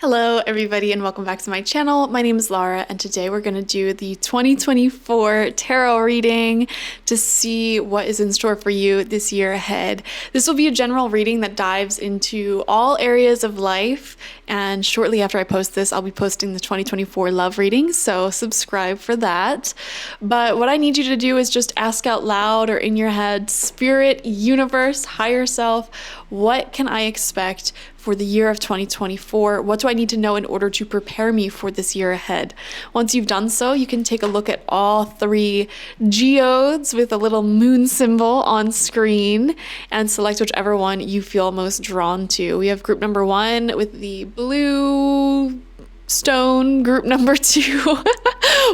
Hello everybody and welcome back to my channel. My name is Laura and today we're going to do the 2024 tarot reading to see what is in store for you this year ahead. This will be a general reading that dives into all areas of life, and shortly after I post this I'll be posting the 2024 love reading, so subscribe for that. But what I need you to do is just ask out loud or in your head, Spirit, Universe, Higher Self, what can I expect for the year of 2024? What do I need to know in order to prepare me for this year ahead? Once you've done so, you can take a look at all three geodes with a little moon symbol on screen and select whichever one you feel most drawn to. We have group number 1 with the blue stone, group number 2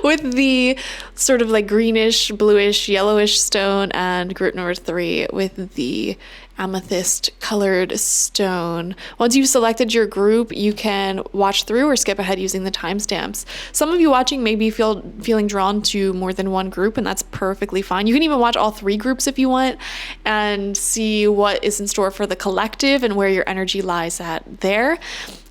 with the sort of like greenish, bluish, yellowish stone, and group number 3 with the amethyst colored stone. Once you've selected your group, you can watch through or skip ahead using the timestamps. Some of you watching may be feeling drawn to more than one group, and that's perfectly fine. You can even watch all 3 groups if you want and see what is in store for the collective and where your energy lies at there.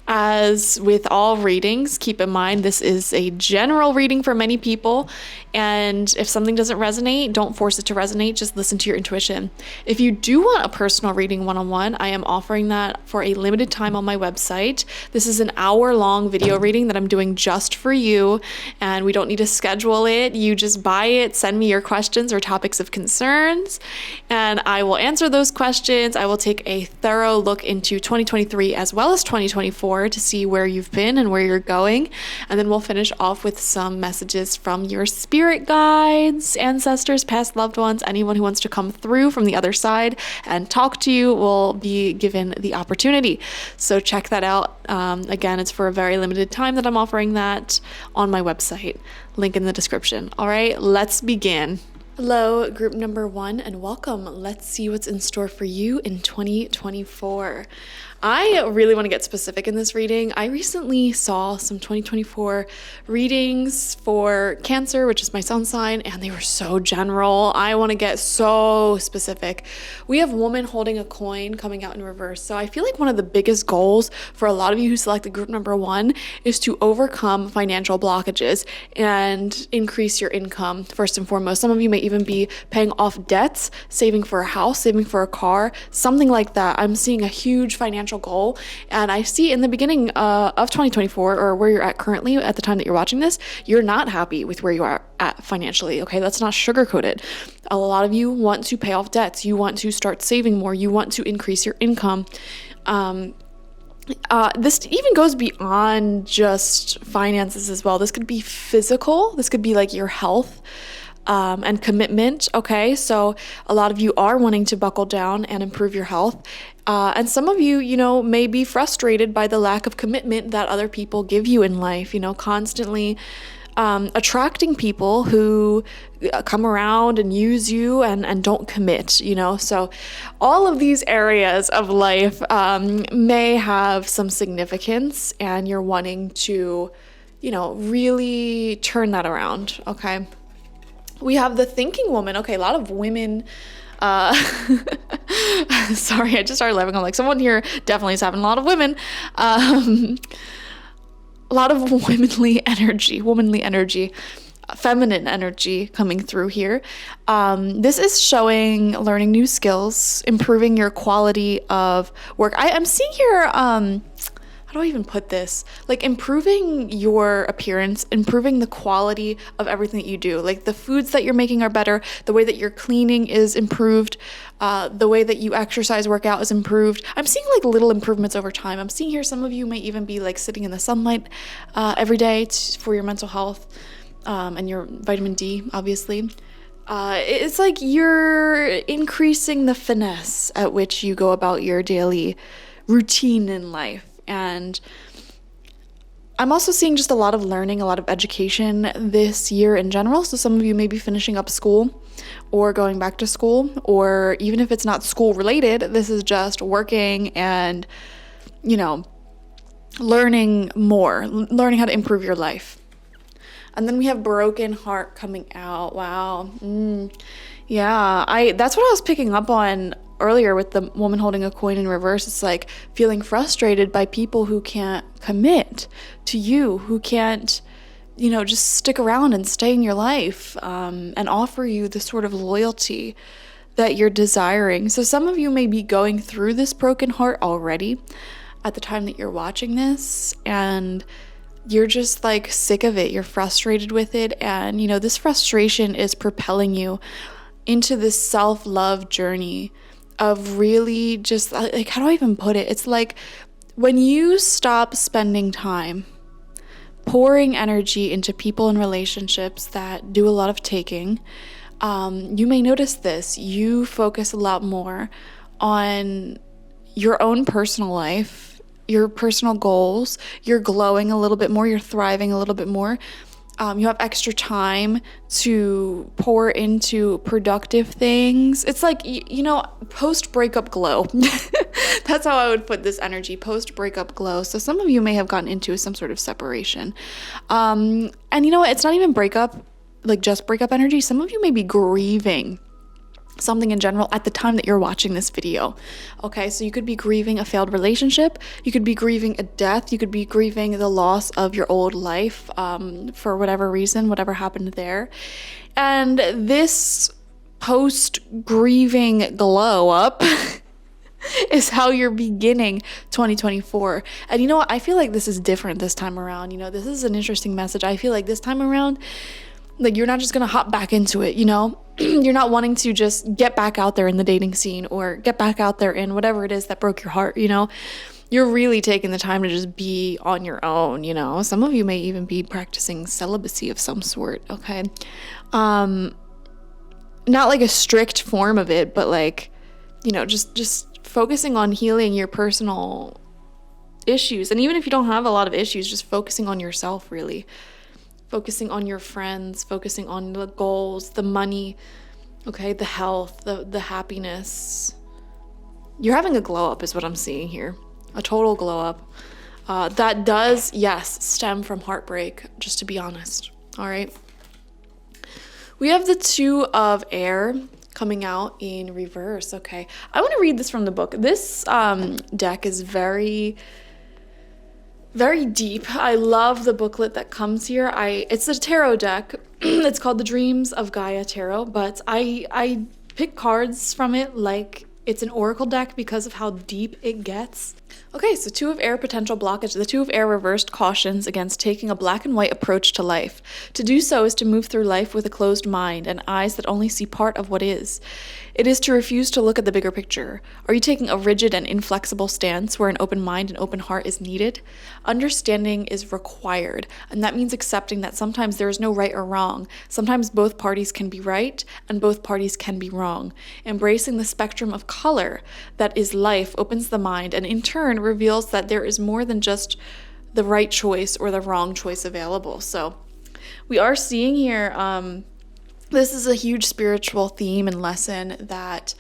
As with all readings, keep in mind this is a general reading for many people, and if something doesn't resonate, don't force it to resonate, just listen to your intuition. If you do want a personal reading one-on-one, I am offering that for a limited time on my website. This is an hour-long video reading that I'm doing just for you, and we don't need to schedule it. You just buy it, send me your questions or topics of concerns, and I will answer those questions. I will take a thorough look into 2023 as well as 2024 to see where you've been and where you're going. And then we'll finish off with some messages from your spirit guides, ancestors, past loved ones. Anyone who wants to come through from the other side and talk to you will be given the opportunity. So check that out. Again, it's for a very limited time that I'm offering that on my website. Link in the description. All right, let's begin. Hello, group number 1, and welcome. Let's see what's in store for you in 2024. I really want to get specific in this reading. I recently saw some 2024 readings for Cancer, which is my sun sign, and they were so general. I want to get so specific. We have woman holding a coin coming out in reverse. So I feel like one of the biggest goals for a lot of you who selected group number 1 is to overcome financial blockages and increase your income first and foremost. Some of you may even be paying off debts, saving for a house, saving for a car, something like that. I'm seeing a huge financial goal, and I see in the beginning of 2024, or where you're at currently at the time that you're watching this, you're not happy with where you are at financially. Okay, let's not sugarcoat it. A lot of you want to pay off debts, you want to start saving more, you want to increase your income. This even goes beyond just finances as well. This could be physical, this could be like your health and commitment. Okay, so a lot of you are wanting to buckle down and improve your health. And some of you, may be frustrated by the lack of commitment that other people give you in life, constantly attracting people who come around and use you and don't commit, So all of these areas of life may have some significance, and you're wanting to, really turn that around, okay? We have the thinking woman. Okay, a lot of women, sorry, I just started laughing. I'm like, someone here definitely is having a lot of women. A lot of womanly energy, feminine energy coming through here. This is showing learning new skills, improving your quality of work. I'm seeing here, how do I even put this? Like improving your appearance, improving the quality of everything that you do. Like the foods that you're making are better. The way that you're cleaning is improved. The way that you exercise, work out is improved. I'm seeing like little improvements over time. I'm seeing here some of you may even be like sitting in the sunlight every day for your mental health and your vitamin D, obviously. It's like you're increasing the finesse at which you go about your daily routine in life. And I'm also seeing just a lot of learning, a lot of education this year in general. So some of you may be finishing up school or going back to school, or even if it's not school related, this is just working and, learning more, learning how to improve your life. And then we have broken heart coming out. Wow. Yeah, that's what I was picking up on earlier with the woman holding a coin in reverse, it's like feeling frustrated by people who can't commit to you, who can't, you know, just stick around and stay in your life, and offer you the sort of loyalty that you're desiring. So some of you may be going through this broken heart already at the time that you're watching this, and you're just like sick of it. You're frustrated with it. And, you know, this frustration is propelling you into this self-love journey of really just like, how do I even put it? It's like when you stop spending time pouring energy into people and relationships that do a lot of taking, you may notice this. You focus a lot more on your own personal life, your personal goals. You're glowing a little bit more. You're thriving a little bit more. You have extra time to pour into productive things. It's like, you know, post-breakup glow. That's how I would put this energy, post-breakup glow. So some of you may have gotten into some sort of separation. And you know what? It's not even breakup, like just breakup energy. Some of you may be grieving something in general at the time that you're watching this video. Okay, so you could be grieving a failed relationship, you could be grieving a death, you could be grieving the loss of your old life, for whatever reason, whatever happened there. And this post-grieving glow up is how you're beginning 2024. And you know what? I feel like this is different this time around. You know, this is an interesting message. I feel like this time around, like, you're not just gonna hop back into it, you know? You're not wanting to just get back out there in the dating scene or get back out there in whatever it is that broke your heart, you know? You're really taking the time to just be on your own, you know? Some of you may even be practicing celibacy of some sort, okay? Not like a strict form of it, but like, you know, just focusing on healing your personal issues. And even if you don't have a lot of issues, just focusing on yourself, really. Focusing on your friends, focusing on the goals, the money, okay, the health, the happiness. You're having a glow up is what I'm seeing here. A total glow up. That does, yes, stem from heartbreak, just to be honest. All right. We have the Two of Air coming out in reverse. Okay. I want to read this from the book. This deck is very deep. I love the booklet that comes here. It's a tarot deck. It's called the Dreams of Gaia Tarot, but I pick cards from it like it's an oracle deck because of how deep it gets. Okay, so Two of Air potential blockage. The Two of Air reversed cautions against taking a black and white approach to life. To do so is to move through life with a closed mind and eyes that only see part of what is. It is to refuse to look at the bigger picture. Are you taking a rigid and inflexible stance where an open mind and open heart is needed? Understanding is required, and that means accepting that sometimes there is no right or wrong. Sometimes both parties can be right and both parties can be wrong. Embracing the spectrum of color that is life opens the mind and in turn reveals that there is more than just the right choice or the wrong choice available. So we are seeing here, this is a huge spiritual theme and lesson that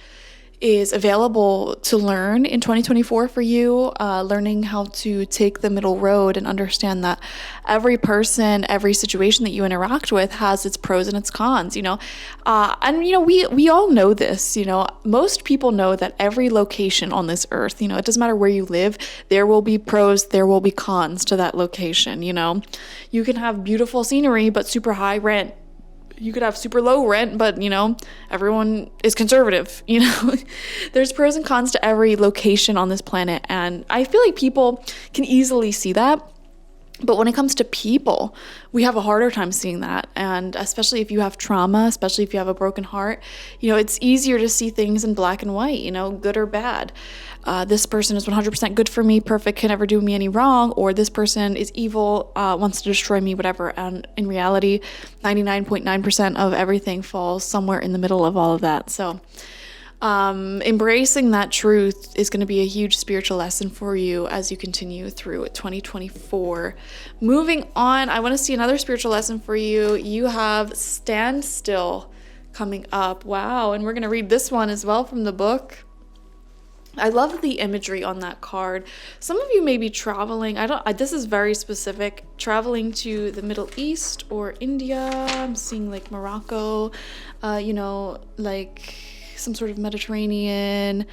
is available to learn in 2024 for you, learning how to take the middle road and understand that every person, every situation that you interact with has its pros and its cons, you know. And, you know, we all know this, you know. Most people know that every location on this earth, you know, it doesn't matter where you live, there will be pros, there will be cons to that location, you know. You can have beautiful scenery, but super high rent. You could have super low rent, but, you know, everyone is conservative, you know. There's pros and cons to every location on this planet, and I feel like people can easily see that. But when it comes to people, we have a harder time seeing that. And especially if you have trauma, especially if you have a broken heart, you know, it's easier to see things in black and white, you know, good or bad. This person is 100% good for me, perfect, can never do me any wrong, or this person is evil, wants to destroy me, whatever. And in reality, 99.9% of everything falls somewhere in the middle of all of that. So embracing that truth is going to be a huge spiritual lesson for you as you continue through 2024. Moving on, I want to see another spiritual lesson for you. You have Stand Still coming up. Wow. And we're going to read this one as well from the book. I love the imagery on that card. Some of you may be traveling. This is very specific. Traveling to the Middle East or India. I'm seeing like Morocco, you know, like some sort of Mediterranean,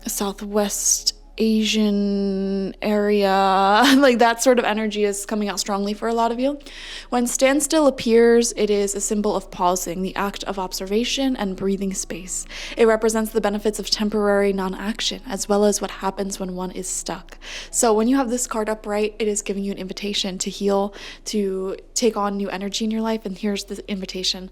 Southwest Asian area, like that sort of energy is coming out strongly for a lot of you. When standstill appears, it is a symbol of pausing, the act of observation and breathing space. It represents the benefits of temporary non-action, as well as what happens when one is stuck. So when you have this card upright, it is giving you an invitation to heal, to take on new energy in your life. And here's the invitation.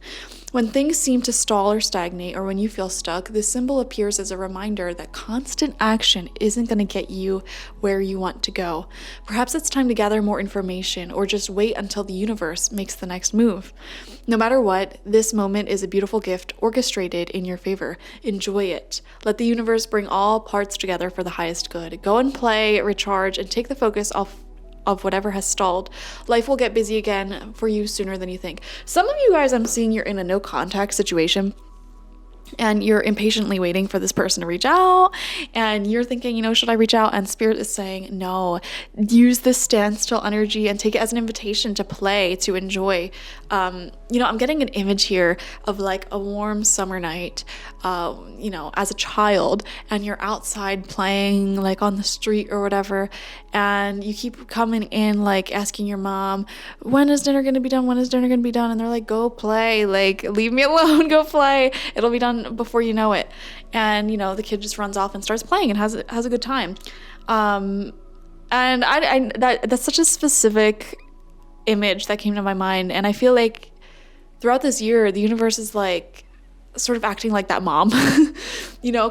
When things seem to stall or stagnate, or when you feel stuck, this symbol appears as a reminder that constant action isn't going to get you where you want to go. Perhaps it's time to gather more information, or just wait until the universe makes the next move. No matter what, this moment is a beautiful gift orchestrated in your favor. Enjoy it. Let the universe bring all parts together for the highest good. Go and play, recharge, and take the focus off of whatever has stalled. Life will get busy again for you sooner than you think. Some of you guys, I'm seeing you're in a no contact situation, and you're impatiently waiting for this person to reach out, and you're thinking, should I reach out? And Spirit is saying, no, use this standstill energy and take it as an invitation to play, to enjoy. I'm getting an image here of like a warm summer night, as a child, and you're outside playing like on the street or whatever, and you keep coming in, like asking your mom, when is dinner going to be done? When is dinner going to be done? And they're like, go play, like leave me alone, go play. It'll be done before you know it. And the kid just runs off and starts playing and has a good time. And that's such a specific image that came to my mind. And I feel like throughout this year, the universe is like sort of acting like that mom,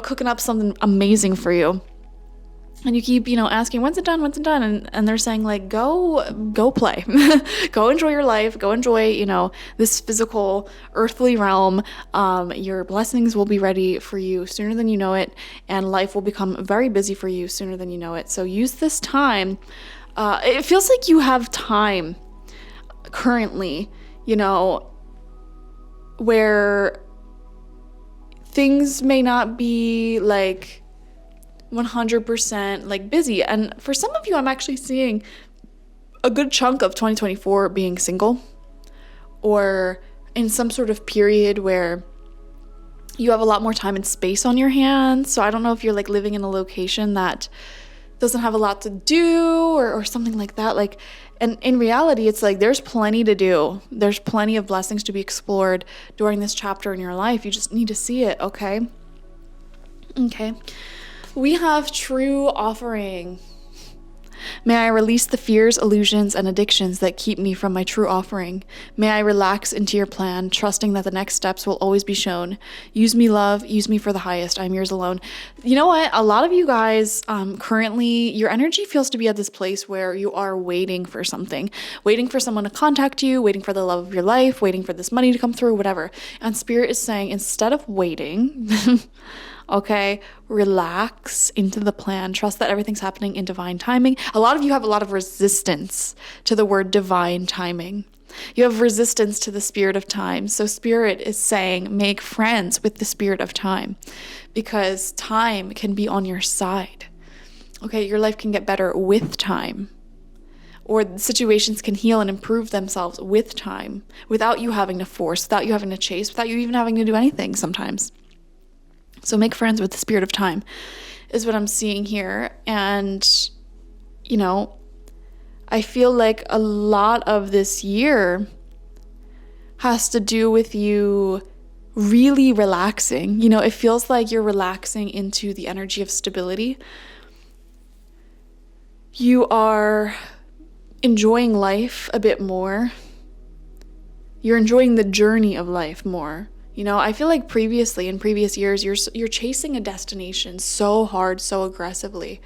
cooking up something amazing for you. And you keep, asking, when's it done? And they're saying like, go play, go enjoy your life, go enjoy, this physical earthly realm. Your blessings will be ready for you sooner than you know it. And life will become very busy for you sooner than you know it. So use this time. It feels like you have time currently, where things may not be like 100% like busy. And for some of you, I'm actually seeing a good chunk of 2024 being single, or in some sort of period where you have a lot more time and space on your hands. So I don't know if you're like living in a location that doesn't have a lot to do, or something like that. Like, and in reality, it's like there's plenty to do. There's plenty of blessings to be explored during this chapter in your life. You just need to see it, okay? Okay. We have true offering. May I release the fears, illusions, and addictions that keep me from my true offering. May I relax into your plan, trusting that the next steps will always be shown. Use me, love. Use me for the highest. I'm yours alone. You know what? A lot of you guys, currently, your energy feels to be at this place where you are waiting for something, waiting for someone to contact you, waiting for the love of your life, waiting for this money to come through, whatever. And Spirit is saying, instead of waiting, okay, relax into the plan. Trust that everything's happening in divine timing. A lot of you have a lot of resistance to the word divine timing. You have resistance to the spirit of time. So Spirit is saying, make friends with the spirit of time, because time can be on your side. Okay, your life can get better with time, or situations can heal and improve themselves with time, without you having to force, without you having to chase, without you even having to do anything sometimes. So make friends with the spirit of time is what I'm seeing here. And, I feel like a lot of this year has to do with you really relaxing. It feels like you're relaxing into the energy of stability. You are enjoying life a bit more. You're enjoying the journey of life more. I feel like previously, in previous years, you're chasing a destination so hard, so aggressively.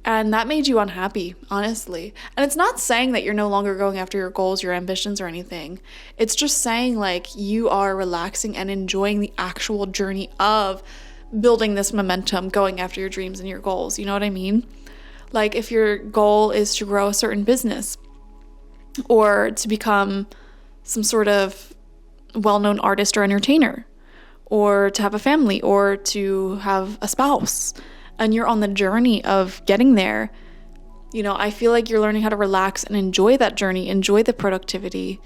And that made you unhappy, honestly. And it's not saying that you're no longer going after your goals, your ambitions, or anything. It's just saying like you are relaxing and enjoying the actual journey of building this momentum, going after your dreams and your goals. You know what I mean? Like if your goal is to grow a certain business, or to become some sort of well-known artist or entertainer, or to have a family, or to have a spouse, and you're on the journey of getting there, I feel like you're learning how to relax and enjoy that journey, enjoy the productivity,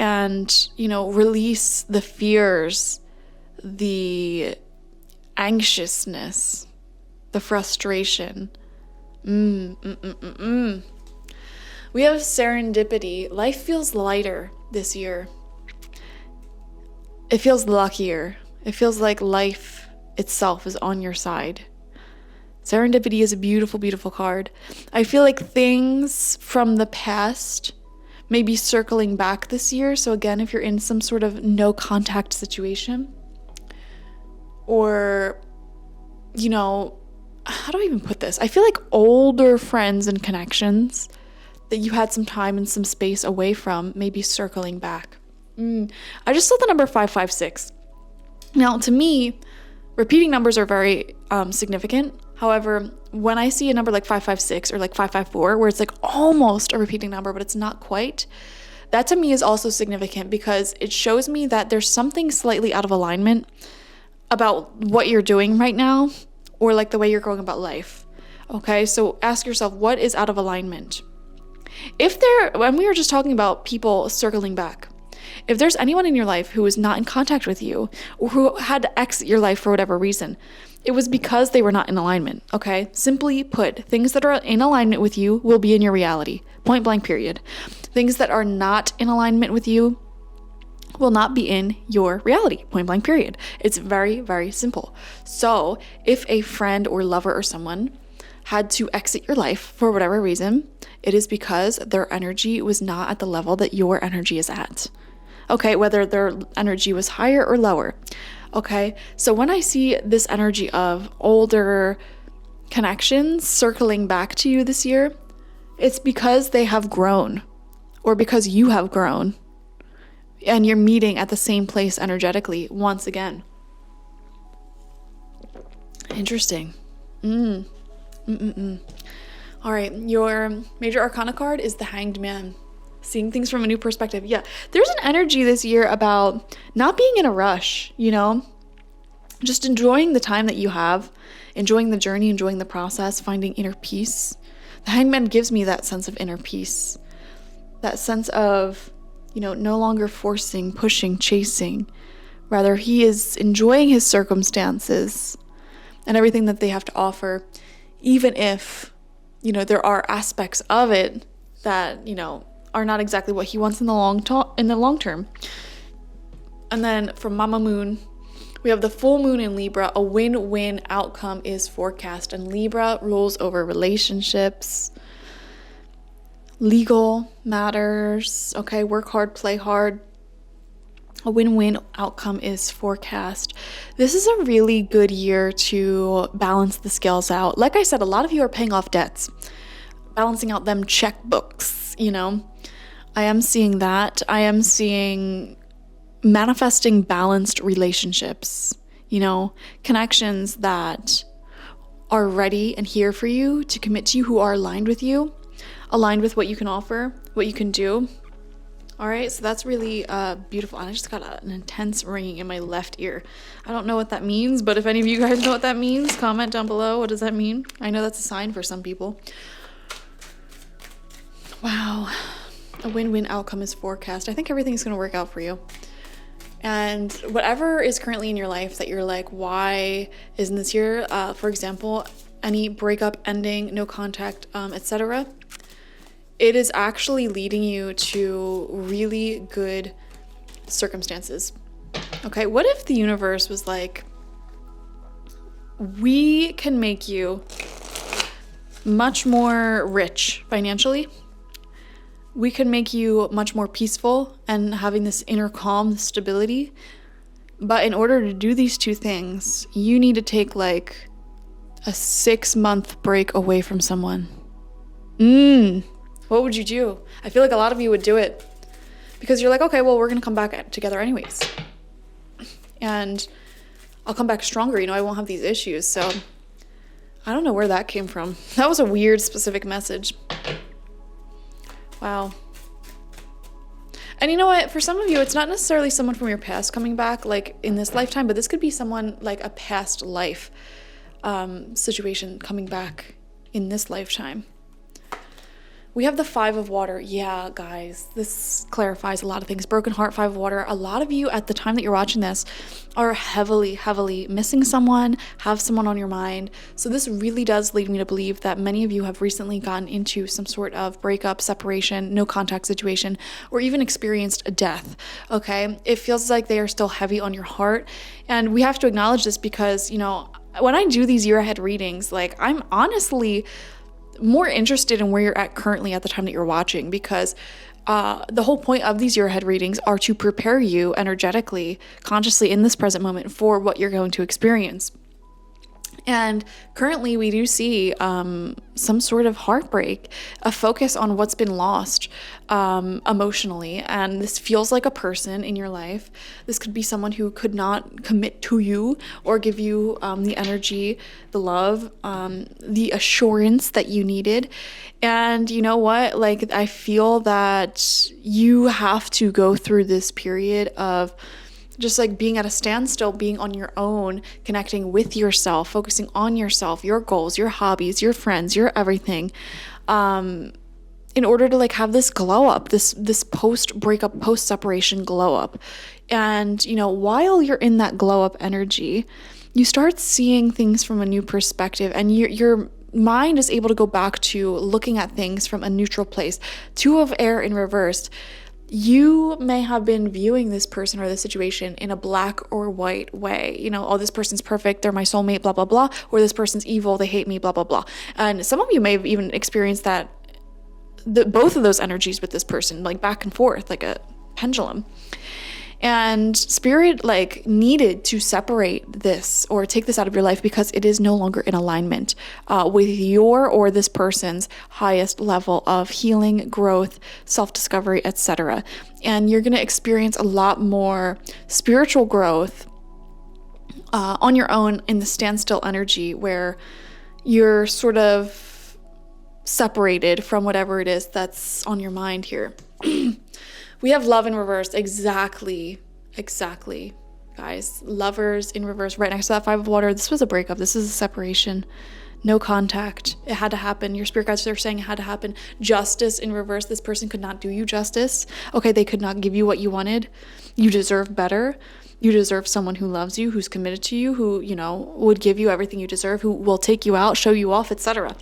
and, release the fears, the anxiousness, the frustration. We have serendipity. Life feels lighter this year. It feels luckier. It feels like life itself is on your side. Serendipity is a beautiful, beautiful card. I feel like things from the past may be circling back this year. So again, if you're in some sort of no contact situation, or, how do I even put this? I feel like older friends and connections that you had some time and some space away from may be circling back. I just saw the number 556. Now, to me, repeating numbers are very significant. However, when I see a number like 556 or like 554, where it's like almost a repeating number, but it's not quite, that to me is also significant because it shows me that there's something slightly out of alignment about what you're doing right now, or like the way you're going about life. Okay, so ask yourself, what is out of alignment? When we were just talking about people circling back, if there's anyone in your life who is not in contact with you, or who had to exit your life for whatever reason, it was because they were not in alignment, okay? Simply put, things that are in alignment with you will be in your reality, point blank period. Things that are not in alignment with you will not be in your reality, point blank period. It's very, very simple. So if a friend or lover or someone had to exit your life for whatever reason, it is because their energy was not at the level that your energy is at. Okay, whether their energy was higher or lower. Okay, so when I see this energy of older connections circling back to you this year, it's because they have grown, or because you have grown, and you're meeting at the same place energetically once again. Interesting. All right, your major arcana card is the Hanged Man. Seeing things from a new perspective. Yeah, there's an energy this year about not being in a rush, just enjoying the time that you have, enjoying the journey, enjoying the process, finding inner peace. The Hanged Man gives me that sense of inner peace, that sense of, no longer forcing, pushing, chasing. Rather, he is enjoying his circumstances and everything that they have to offer, even if, there are aspects of it that, are not exactly what he wants in the long term. And then from Mama Moon, we have the full moon in Libra. A win-win outcome is forecast, and Libra rules over relationships, legal matters. Okay, work hard, play hard. A win-win outcome is forecast. This is a really good year to balance the scales out. Like I said, a lot of you are paying off debts, balancing out them checkbooks, I am seeing that. I am seeing manifesting balanced relationships, connections that are ready and here for you to commit to you, who are aligned with you, aligned with what you can offer, what you can do. All right, so that's really beautiful. I just got an intense ringing in my left ear. I don't know what that means, but if any of you guys know what that means, comment down below. What does that mean? I know that's a sign for some people. Wow. A win-win outcome is forecast. I think everything's going to work out for you. And whatever is currently in your life that you're like, why isn't this here? For example, any breakup, ending, no contact, etc. It is actually leading you to really good circumstances. Okay, what if the universe was like, we can make you much more rich financially. We can make you much more peaceful and having this inner calm, this stability. But in order to do these two things, you need to take like a 6-month break away from someone. What would you do? I feel like a lot of you would do it because you're like, okay, well, we're going to come back together anyways. And I'll come back stronger. I won't have these issues. So I don't know where that came from. That was a weird, specific message. Wow. And you know what? For some of you, it's not necessarily someone from your past coming back, like in this lifetime, but this could be someone like a past life situation coming back in this lifetime. We have the Five of Water. Yeah, guys, this clarifies a lot of things. Broken heart, Five of Water. A lot of you at the time that you're watching this are heavily, heavily missing someone, have someone on your mind. So this really does lead me to believe that many of you have recently gotten into some sort of breakup, separation, no contact situation, or even experienced a death, okay? It feels like they are still heavy on your heart. And we have to acknowledge this because, you know, when I do these year ahead readings, like, I'm honestly more interested in where you're at currently at the time that you're watching, because the whole point of these year ahead readings are to prepare you energetically, consciously in this present moment for what you're going to experience. And currently we do see some sort of heartbreak, a focus on what's been lost emotionally. And this feels like a person in your life. This could be someone who could not commit to you or give you the energy, the love, the assurance that you needed. And you know what? Like, I feel that you have to go through this period of just like being at a standstill, being on your own, connecting with yourself, focusing on yourself, your goals, your hobbies, your friends, your everything, in order to like have this glow up, this post breakup, post separation glow up. And, you know, while you're in that glow up energy, you start seeing things from a new perspective, and your mind is able to go back to looking at things from a neutral place. Two of air in reverse. You may have been viewing this person or this situation in a black or white way. You know, oh, this person's perfect, they're my soulmate, blah, blah, blah. Or this person's evil, they hate me, blah, blah, blah. And some of you may have even experienced that, both of those energies with this person, like back and forth, like a pendulum. And spirit like needed to separate this or take this out of your life because it is no longer in alignment with your or this person's highest level of healing, growth, self-discovery, etc. And you're going to experience a lot more spiritual growth on your own in the standstill energy, where you're sort of separated from whatever it is that's on your mind here. We have love in reverse. Exactly, guys. Lovers in reverse, right next to that Five of Water. This was a breakup. This is a separation. No contact. It had to happen. Your spirit guides are saying it had to happen. Justice in reverse. This person could not do you justice. Okay, they could not give you what you wanted. You deserve better. You deserve someone who loves you, who's committed to you, who, you know, would give you everything you deserve, who will take you out, show you off, etc.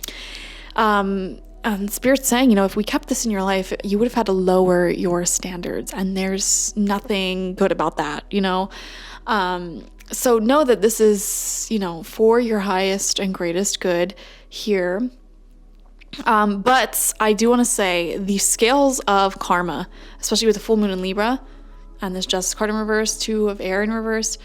Spirit's saying, you know, if we kept this in your life, you would have had to lower your standards, and there's nothing good about that, you know? So know that this is, you know, for your highest and greatest good here. But I do want to say the scales of karma, especially with the full moon in Libra and this Justice card in reverse, Two of air in reverse,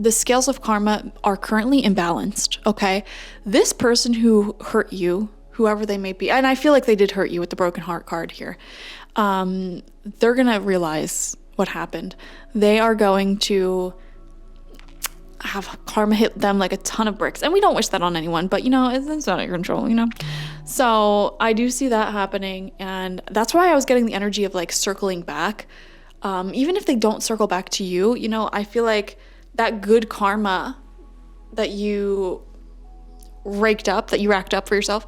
the scales of karma are currently imbalanced, okay? This person who hurt you, whoever they may be, and I feel like they did hurt you with the broken heart card here, they're going to realize what happened. They are going to have karma hit them like a ton of bricks. And we don't wish that on anyone, but, you know, it's not in your control, you know? So I do see that happening, and that's why I was getting the energy of like circling back. Even if they don't circle back to you, you know, I feel like that good karma that you racked up for yourself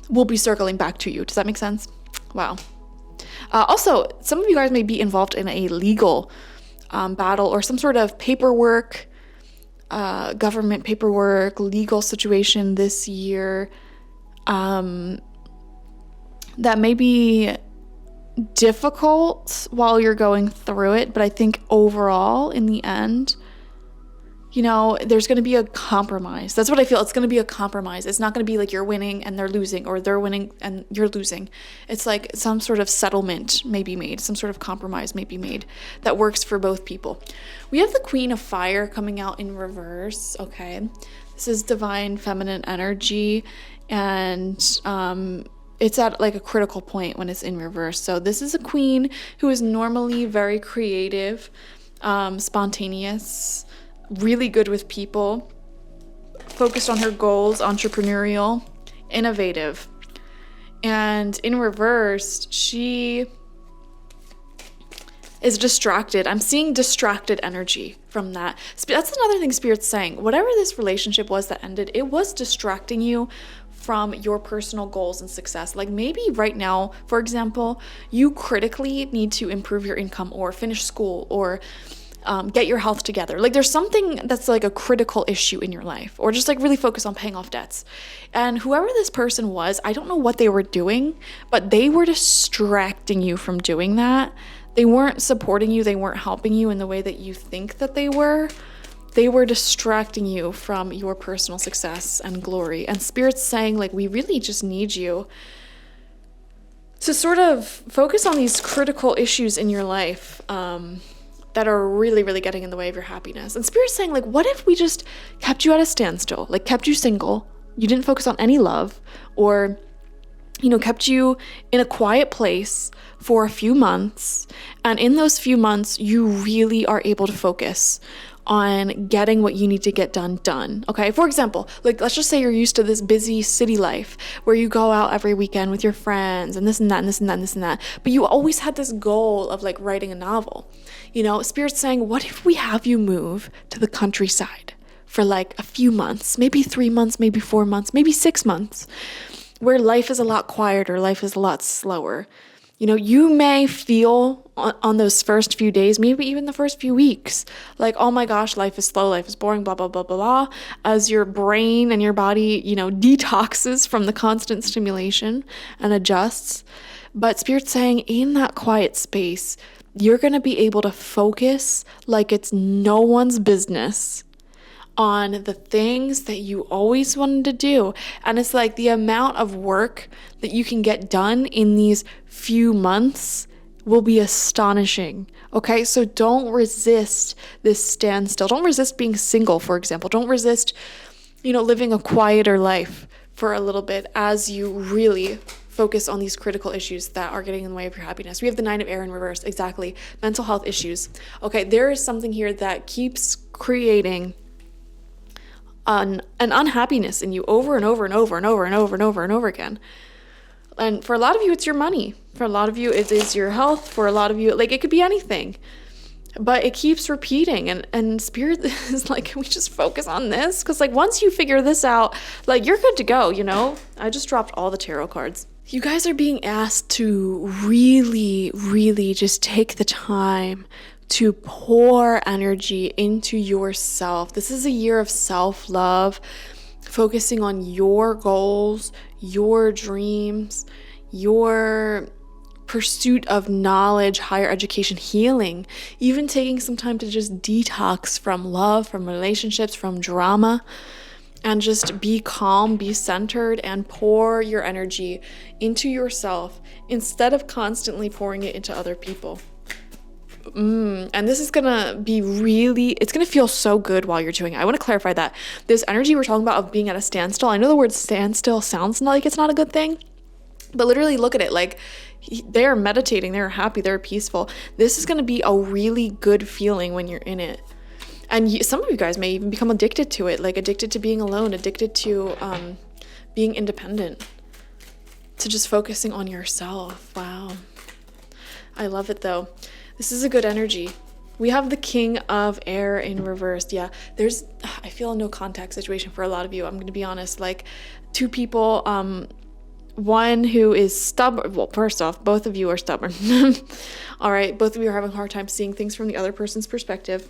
will be circling back to you. Does that make sense? Wow. Also, some of you guys may be involved in a legal battle or some sort of paperwork, government paperwork, legal situation this year that may be difficult while you're going through it. But I think overall, in the end, you know, there's going to be a compromise. That's what I feel. It's going to be a compromise. It's not going to be like you're winning and they're losing, or they're winning and you're losing. It's like some sort of settlement may be made, some sort of compromise may be made that works for both people. We have the Queen of Fire coming out in reverse, okay? This is divine feminine energy, and it's at like a critical point when it's in reverse. So this is a queen who is normally very creative, spontaneous, really good with people, focused on her goals, entrepreneurial, innovative. And in reverse, she is distracted. I'm seeing distracted energy from that. That's another thing Spirit's saying. Whatever this relationship was that ended, it was distracting you from your personal goals and success. Like maybe right now, for example, you critically need to improve your income or finish school or get your health together. Like there's something that's like a critical issue in your life, or just like really focus on paying off debts. And whoever this person was, I don't know what they were doing, but they were distracting you from doing that. They weren't supporting you. They weren't helping you in the way that you think that they were. They were distracting you from your personal success and glory. And Spirit's saying, like, we really just need you to sort of focus on these critical issues in your life that are really, really getting in the way of your happiness. And Spirit's saying, like, what if we just kept you at a standstill, like kept you single, you didn't focus on any love, or, you know, kept you in a quiet place for a few months. And in those few months, you really are able to focus on getting what you need to get done. Okay. For example, like let's just say you're used to this busy city life where you go out every weekend with your friends and this and that and this and that and this and that. But you always had this goal of like writing a novel. You know, Spirit's saying, what if we have you move to the countryside for like a few months, maybe 3 months, maybe 4 months, maybe 6 months, where life is a lot quieter, life is a lot slower. You know, you may feel on those first few days, maybe even the first few weeks, like, oh my gosh, life is slow, life is boring, blah, blah, blah, blah, blah, as your brain and your body, you know, detoxes from the constant stimulation and adjusts. But Spirit's saying in that quiet space, you're going to be able to focus like it's no one's business on the things that you always wanted to do. And it's like the amount of work that you can get done in these few months will be astonishing. Okay, so don't resist this standstill. Don't resist being single, for example. Don't resist, you know, living a quieter life for a little bit as you really focus on these critical issues that are getting in the way of your happiness. We have the 9 of Air in reverse. Exactly. Mental health issues. Okay, there is something here that keeps creating an unhappiness in you over and over and over and over and over and over and over again. And for a lot of you, it's your money. For a lot of you, it is your health. For a lot of you, like, it could be anything. But it keeps repeating. And Spirit is like, can we just focus on this? Because, like, once you figure this out, like, you're good to go, you know? I just dropped all the tarot cards. You guys are being asked to really, really just take the time to pour energy into yourself. This is a year of self-love, focusing on your goals, your dreams, your pursuit of knowledge, higher education, healing, even taking some time to just detox from love, from relationships, from drama, and just be calm, be centered, and pour your energy into yourself instead of constantly pouring it into other people. And this is gonna be it's gonna feel so good while you're doing it. I want to clarify that this energy we're talking about of being at a standstill, I know the word standstill sounds like it's not a good thing, but literally look at it like they're meditating, they're happy, they're peaceful. This is gonna be a really good feeling when you're in it. And some of you guys may even become addicted to it, like addicted to being alone, addicted to being independent, to just focusing on yourself. Wow. I love it though. This is a good energy. We have the King of Air in reverse. Yeah, I feel a no contact situation for a lot of you. I'm going to be honest, like 2 people, one who is stubborn. Well, first off, both of you are stubborn. All right. Both of you are having a hard time seeing things from the other person's perspective.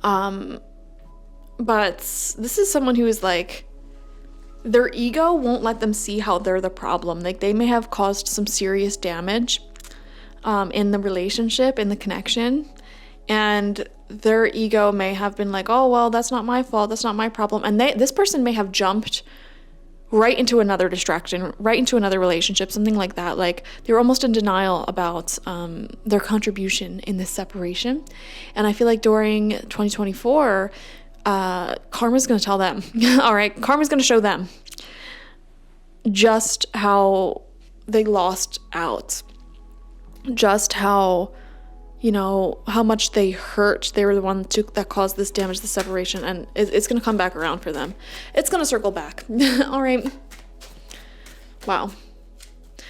But this is someone who is like, their ego won't let them see how they're the problem. Like they may have caused some serious damage in the relationship, in the connection, and their ego may have been like, oh, well, that's not my fault, that's not my problem, and this person may have jumped right into another distraction, right into another relationship, something like that. Like they were almost in denial about their contribution in this separation. And I feel like during 2024, karma's going to tell them, all right, karma's going to show them just how they lost out. Just how, you know, how much they hurt. They were the one that caused this damage, the separation, and it's going to come back around for them. It's going to circle back. All right. Wow.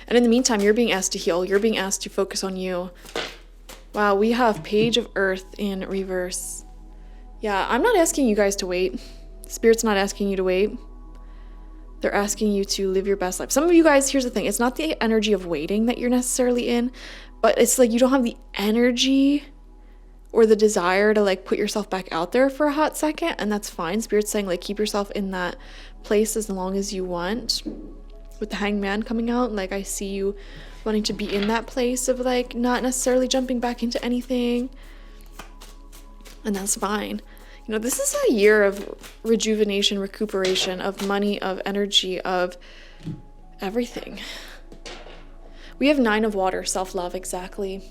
And in the meantime, you're being asked to heal. You're being asked to focus on you. Wow, we have Page of Earth in reverse. Yeah, I'm not asking you guys to wait. Spirit's not asking you to wait. They're asking you to live your best life. Some of you guys, here's the thing, it's not the energy of waiting that you're necessarily in, but it's like you don't have the energy or the desire to like put yourself back out there for a hot second, and that's fine. Spirit's saying like keep yourself in that place as long as you want. With the Hangman coming out, like I see you wanting to be in that place of like not necessarily jumping back into anything, and that's fine. You know, this is a year of rejuvenation, recuperation, of money, of energy, of everything. We have 9 of water, self-love, exactly.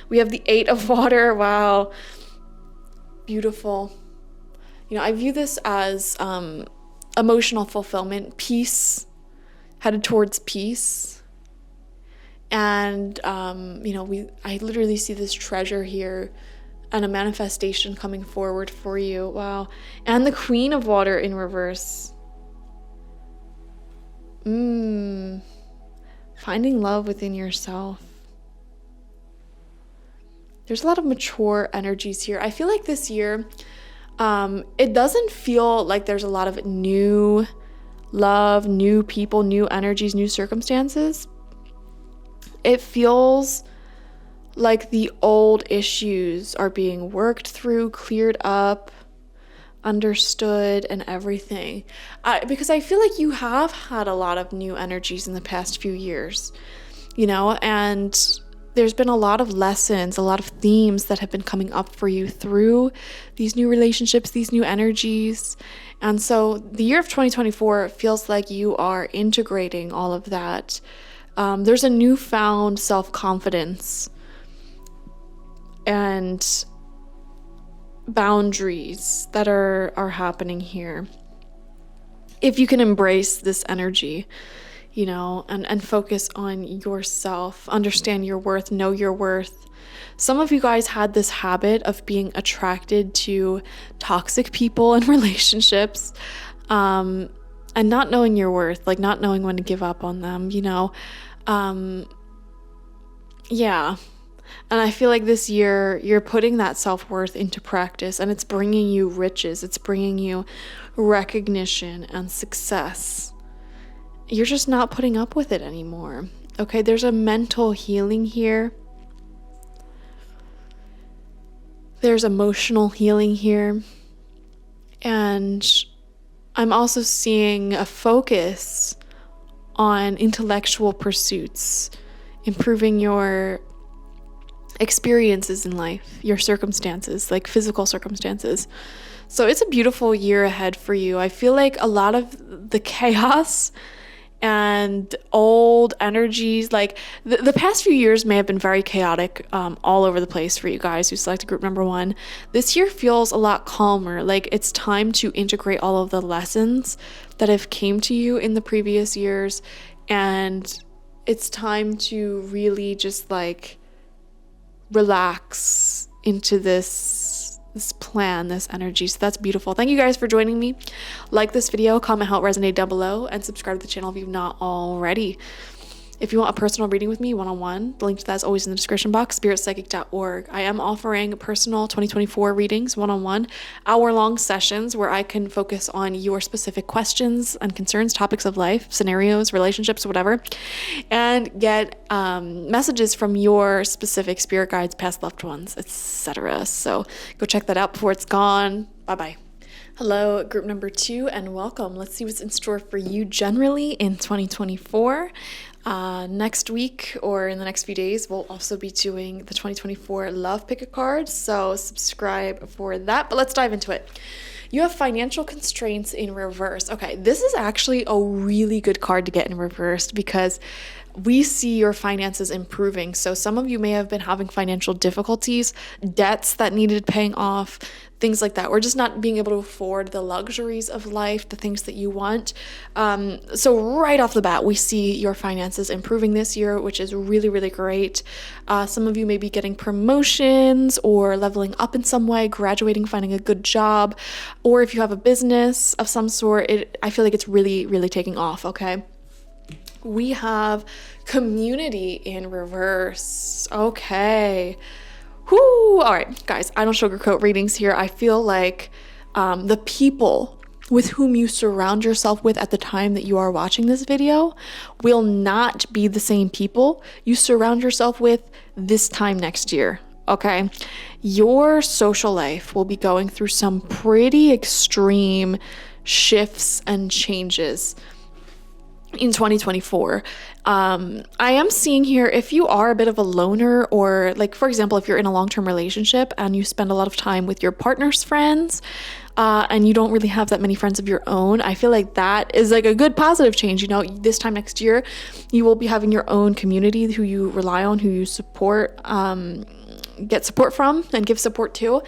We have the 8 of water. Wow. Beautiful. You know, I view this as emotional fulfillment, peace, headed towards peace. And, you know, I literally see this treasure here and a manifestation coming forward for you. Wow. And the Queen of Water in reverse. Finding love within yourself. There's a lot of mature energies here. I feel like this year, it doesn't feel like there's a lot of new love, new people, new energies, new circumstances. It feels like the old issues are being worked through, cleared up, understood, and everything. Because I feel like you have had a lot of new energies in the past few years, you know, and there's been a lot of lessons, a lot of themes that have been coming up for you through these new relationships, these new energies. And so the year of 2024 feels like you are integrating all of that. There's a newfound self-confidence and boundaries that are happening here. If you can embrace this energy, you know, and focus on yourself, understand your worth, know your worth. Some of you guys had this habit of being attracted to toxic people and relationships, and not knowing your worth, like not knowing when to give up on them, you know. Yeah. And I feel like this year you're putting that self-worth into practice, and it's bringing you riches. It's bringing you recognition and success. You're just not putting up with it anymore. Okay, there's a mental healing here. There's emotional healing here. And I'm also seeing a focus on intellectual pursuits, improving your experiences in life, your circumstances, like physical circumstances. So it's a beautiful year ahead for you. I feel like a lot of the chaos and old energies, like the past few years may have been very chaotic all over the place for you guys who selected group number 1. This year feels a lot calmer. Like it's time to integrate all of the lessons that have came to you in the previous years, and it's time to really just like relax into this plan, this energy. So that's beautiful. Thank you guys for joining me. Like this video, comment how it resonated down below, and subscribe to the channel if you've not already. If you want a personal reading with me one-on-one, the link to that is always in the description box, spiritpsychic.org. I am offering personal 2024 readings one-on-one, hour-long sessions where I can focus on your specific questions and concerns, topics of life, scenarios, relationships, whatever, and get messages from your specific spirit guides, past loved ones, etc. So go check that out before it's gone. Bye-bye. Hello, group number 2, and welcome. Let's see what's in store for you generally in 2024. Next week or in the next few days, we'll also be doing the 2024 Love Pick a Card, so subscribe for that. But let's dive into it. You have financial constraints in reverse. Okay, this is actually a really good card to get in reverse because we see your finances improving. So some of you may have been having financial difficulties, debts that needed paying off, things like that, or just not being able to afford the luxuries of life, the things that you want. So right off the bat, we see your finances improving this year, which is really, really great. Some of you may be getting promotions or leveling up in some way, graduating, finding a good job, or if you have a business of some sort, I feel like it's really, really taking off, okay? We have community in reverse. Okay. Whoo. All right, guys, I don't sugarcoat readings here. I feel like the people with whom you surround yourself with at the time that you are watching this video will not be the same people you surround yourself with this time next year, okay? Your social life will be going through some pretty extreme shifts and changes in 2024. I am seeing here, if you are a bit of a loner, or like, for example, if you're in a long-term relationship and you spend a lot of time with your partner's friends, and you don't really have that many friends of your own, I feel like that is like a good positive change. You know, this time next year, you will be having your own community who you rely on, who you support, get support from and give support to,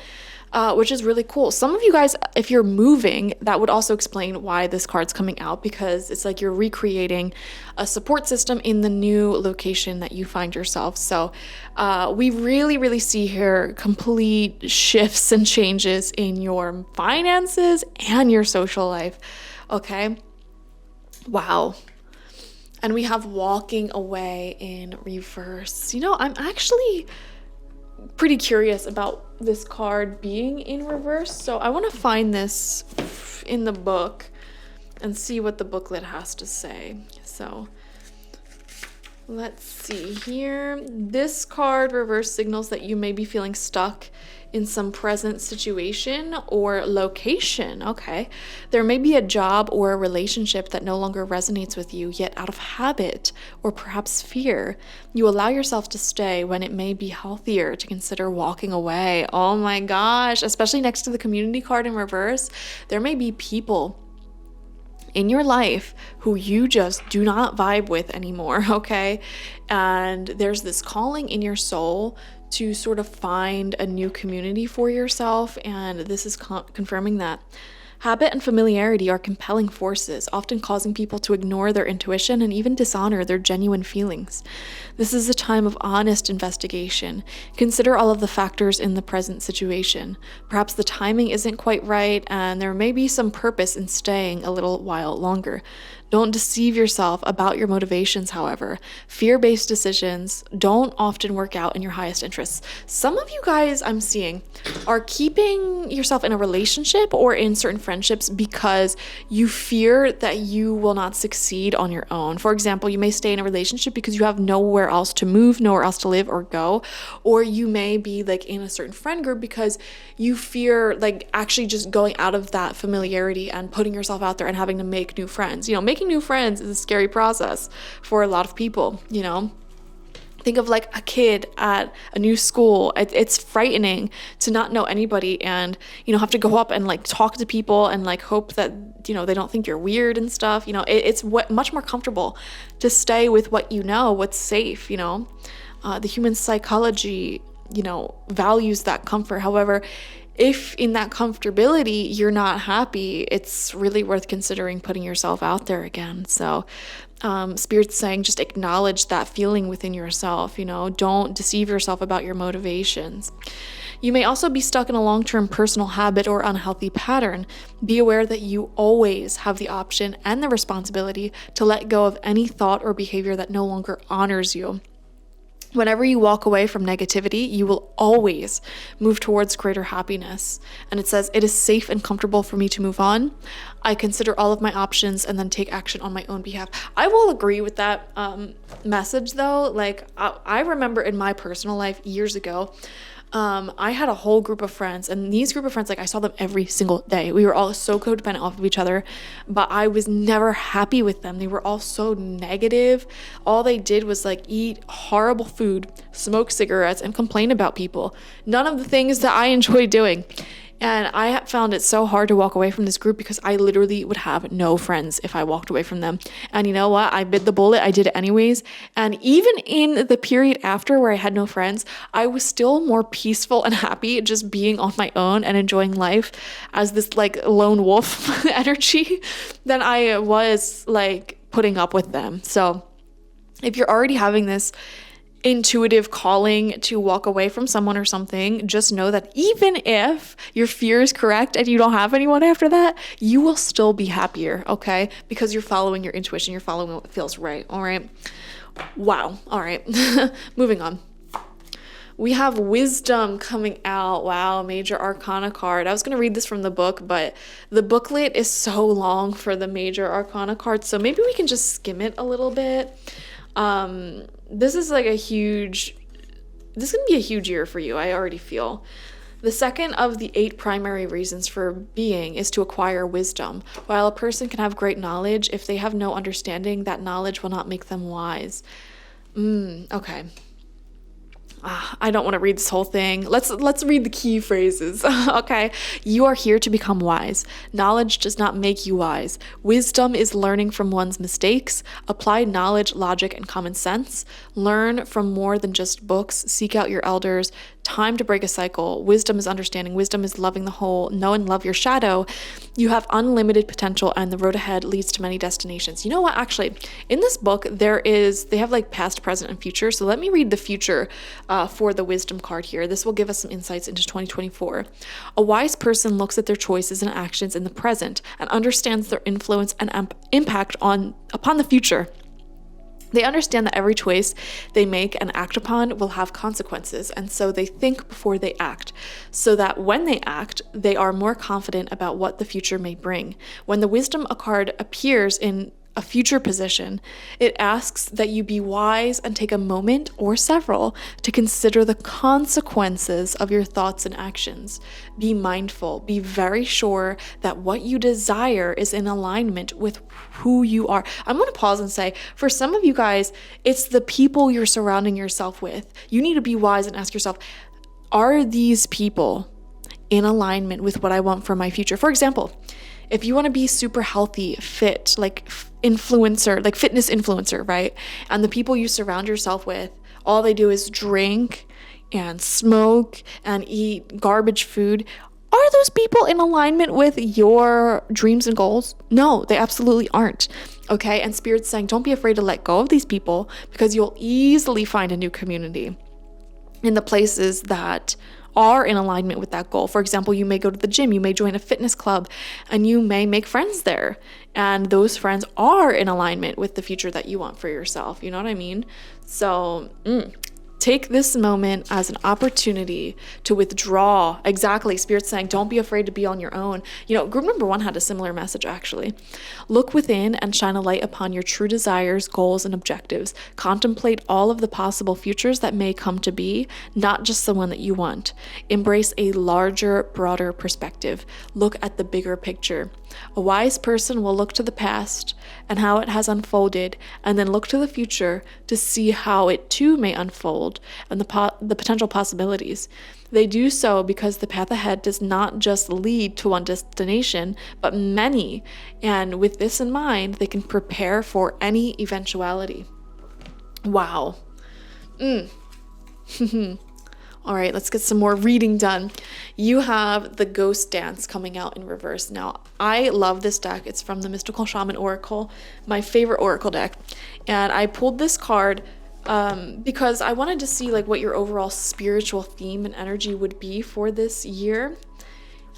which is really cool. Some of you guys, if you're moving, that would also explain why this card's coming out, because it's like you're recreating a support system in the new location that you find yourself. So we really, really see here complete shifts and changes in your finances and your social life. Okay. Wow. And we have walking away in reverse. You know, I'm actually pretty curious about this card being in reverse, so I want to find this in the book and see what the booklet has to say. So let's see here. This card reverse signals that you may be feeling stuck in some present situation or location. Okay. There may be a job or a relationship that no longer resonates with you, yet out of habit or perhaps fear, you allow yourself to stay when it may be healthier to consider walking away. Oh my gosh. Especially next to the community card in reverse, there may be people in your life who you just do not vibe with anymore, okay? And there's this calling in your soul to sort of find a new community for yourself, and this is confirming that. Habit and familiarity are compelling forces, often causing people to ignore their intuition and even dishonor their genuine feelings. This is a time of honest investigation. Consider all of the factors in the present situation. Perhaps the timing isn't quite right, and there may be some purpose in staying a little while longer. Don't deceive yourself about your motivations, however. Fear-based decisions don't often work out in your highest interests. Some of you guys I'm seeing are keeping yourself in a relationship or in certain friendships because you fear that you will not succeed on your own. For example, you may stay in a relationship because you have nowhere else to move, nowhere else to live or go. Or you may be like in a certain friend group because you fear like actually just going out of that familiarity and putting yourself out there and having to make new friends. You know, making new friends is a scary process for a lot of people, you know. Think of like a kid at a new school. It's frightening to not know anybody and, you know, have to go up and like talk to people and like hope that, you know, they don't think you're weird and stuff. You know, it's much more comfortable to stay with what you know, what's safe, you know. The human psychology, you know, values that comfort. However, if in that comfortability you're not happy, it's really worth considering putting yourself out there again. So Spirit's saying just acknowledge that feeling within yourself, you know, don't deceive yourself about your motivations. You may also be stuck in a long-term personal habit or unhealthy pattern. Be aware that you always have the option and the responsibility to let go of any thought or behavior that no longer honors you. Whenever you walk away from negativity, you will always move towards greater happiness. And it says, it is safe and comfortable for me to move on. I consider all of my options and then take action on my own behalf. I will agree with that message though. Like I remember in my personal life years ago, I had a whole group of friends, and these group of friends, like I saw them every single day. We were all so codependent off of each other, but I was never happy with them. They were all so negative. All they did was like eat horrible food, smoke cigarettes, and complain about people. None of the things that I enjoy doing. And I found it so hard to walk away from this group because I literally would have no friends if I walked away from them. And you know what? I bit the bullet. I did it anyways. And even in the period after where I had no friends, I was still more peaceful and happy just being on my own and enjoying life as this like lone wolf energy than I was like putting up with them. So if you're already having this intuitive calling to walk away from someone or something, just know that even if your fear is correct and you don't have anyone after that, you will still be happier, okay? Because you're following your intuition, you're following what feels right, all right? Wow, all right. Moving on. We have wisdom coming out. Wow, major arcana card. I was going to read this from the book, but the booklet is so long for the major arcana card. So maybe we can just skim it a little bit. This is like this is going to be a huge year for you. I already feel. The second of the 8 primary reasons for being is to acquire wisdom. While a person can have great knowledge, if they have no understanding, that knowledge will not make them wise. Okay. I don't want to read this whole thing. Let's read the key phrases. Okay. You are here to become wise. Knowledge does not make you wise. Wisdom is learning from one's mistakes. Apply knowledge, logic, and common sense. Learn from more than just books. Seek out your elders. Time to break a cycle. Wisdom is understanding. Wisdom is loving the whole. Know and love your shadow. You have unlimited potential, and the road ahead leads to many destinations. You know what? Actually, in this book, they have like past, present, and future. So let me read the future for the wisdom card here. This will give us some insights into 2024. A wise person looks at their choices and actions in the present and understands their influence and impact upon the future. They understand that every choice they make and act upon will have consequences, and so they think before they act, so that when they act, they are more confident about what the future may bring. When the wisdom card appears in a future position, it asks that you be wise and take a moment or several to consider the consequences of your thoughts and actions. Be mindful, be very sure that what you desire is in alignment with who you are. I'm going to pause and say, for some of you guys, it's the people you're surrounding yourself with. You need to be wise and ask yourself, are these people in alignment with what I want for my future? For example, if you want to be super healthy, fit, like influencer, like fitness influencer, right? And the people you surround yourself with, all they do is drink and smoke and eat garbage food. Are those people in alignment with your dreams and goals? No, they absolutely aren't. Okay. And Spirit's saying, don't be afraid to let go of these people, because you'll easily find a new community in the places that are in alignment with that goal. For example, you may go to the gym, you may join a fitness club, and you may make friends there. And those friends are in alignment with the future that you want for yourself. You know what I mean? So take this moment as an opportunity to withdraw. Exactly. Spirit's saying, don't be afraid to be on your own. You know, group number 1 had a similar message, actually. Look within and shine a light upon your true desires, goals, and objectives. Contemplate all of the possible futures that may come to be, not just the one that you want. Embrace a larger, broader perspective. Look at the bigger picture. A wise person will look to the past and how it has unfolded, and then look to the future to see how it too may unfold and the potential possibilities. They do so because the path ahead does not just lead to one destination, but many. And with this in mind, they can prepare for any eventuality. Wow. All right, let's get some more reading done. You have the Ghost Dance coming out in reverse. Now, I love this deck. It's from the Mystical Shaman Oracle, my favorite Oracle deck. And I pulled this card because I wanted to see like what your overall spiritual theme and energy would be for this year.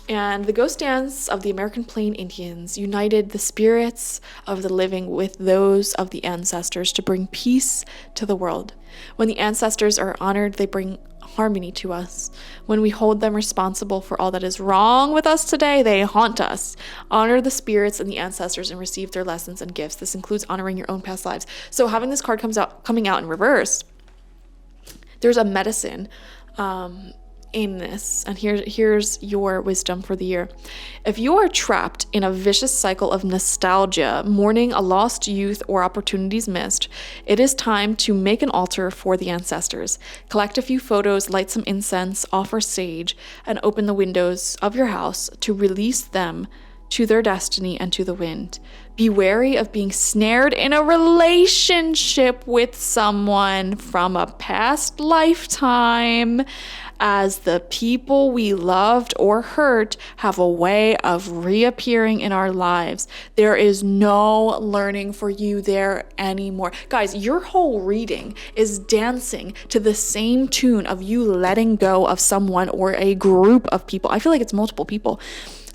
And the Ghost Dance of the American Plain Indians united the spirits of the living with those of the ancestors to bring peace to the world. When the ancestors are honored, they bring harmony to us. When we hold them responsible for all that is wrong with us today, they haunt us. Honor the spirits and the ancestors and receive their lessons and gifts. This includes honoring your own past lives. So having this card coming out in reverse, there's a medicine in this, and here's your wisdom for the year. If you are trapped in a vicious cycle of nostalgia, mourning a lost youth or opportunities missed, it is time to make an altar for the ancestors. Collect a few photos, light some incense, offer sage, and open the windows of your house to release them to their destiny and to the wind. Be wary of being snared in a relationship with someone from a past lifetime, as the people we loved or hurt have a way of reappearing in our lives. There is no learning for you there anymore. Guys, your whole reading is dancing to the same tune of you letting go of someone or a group of people. I feel like it's multiple people.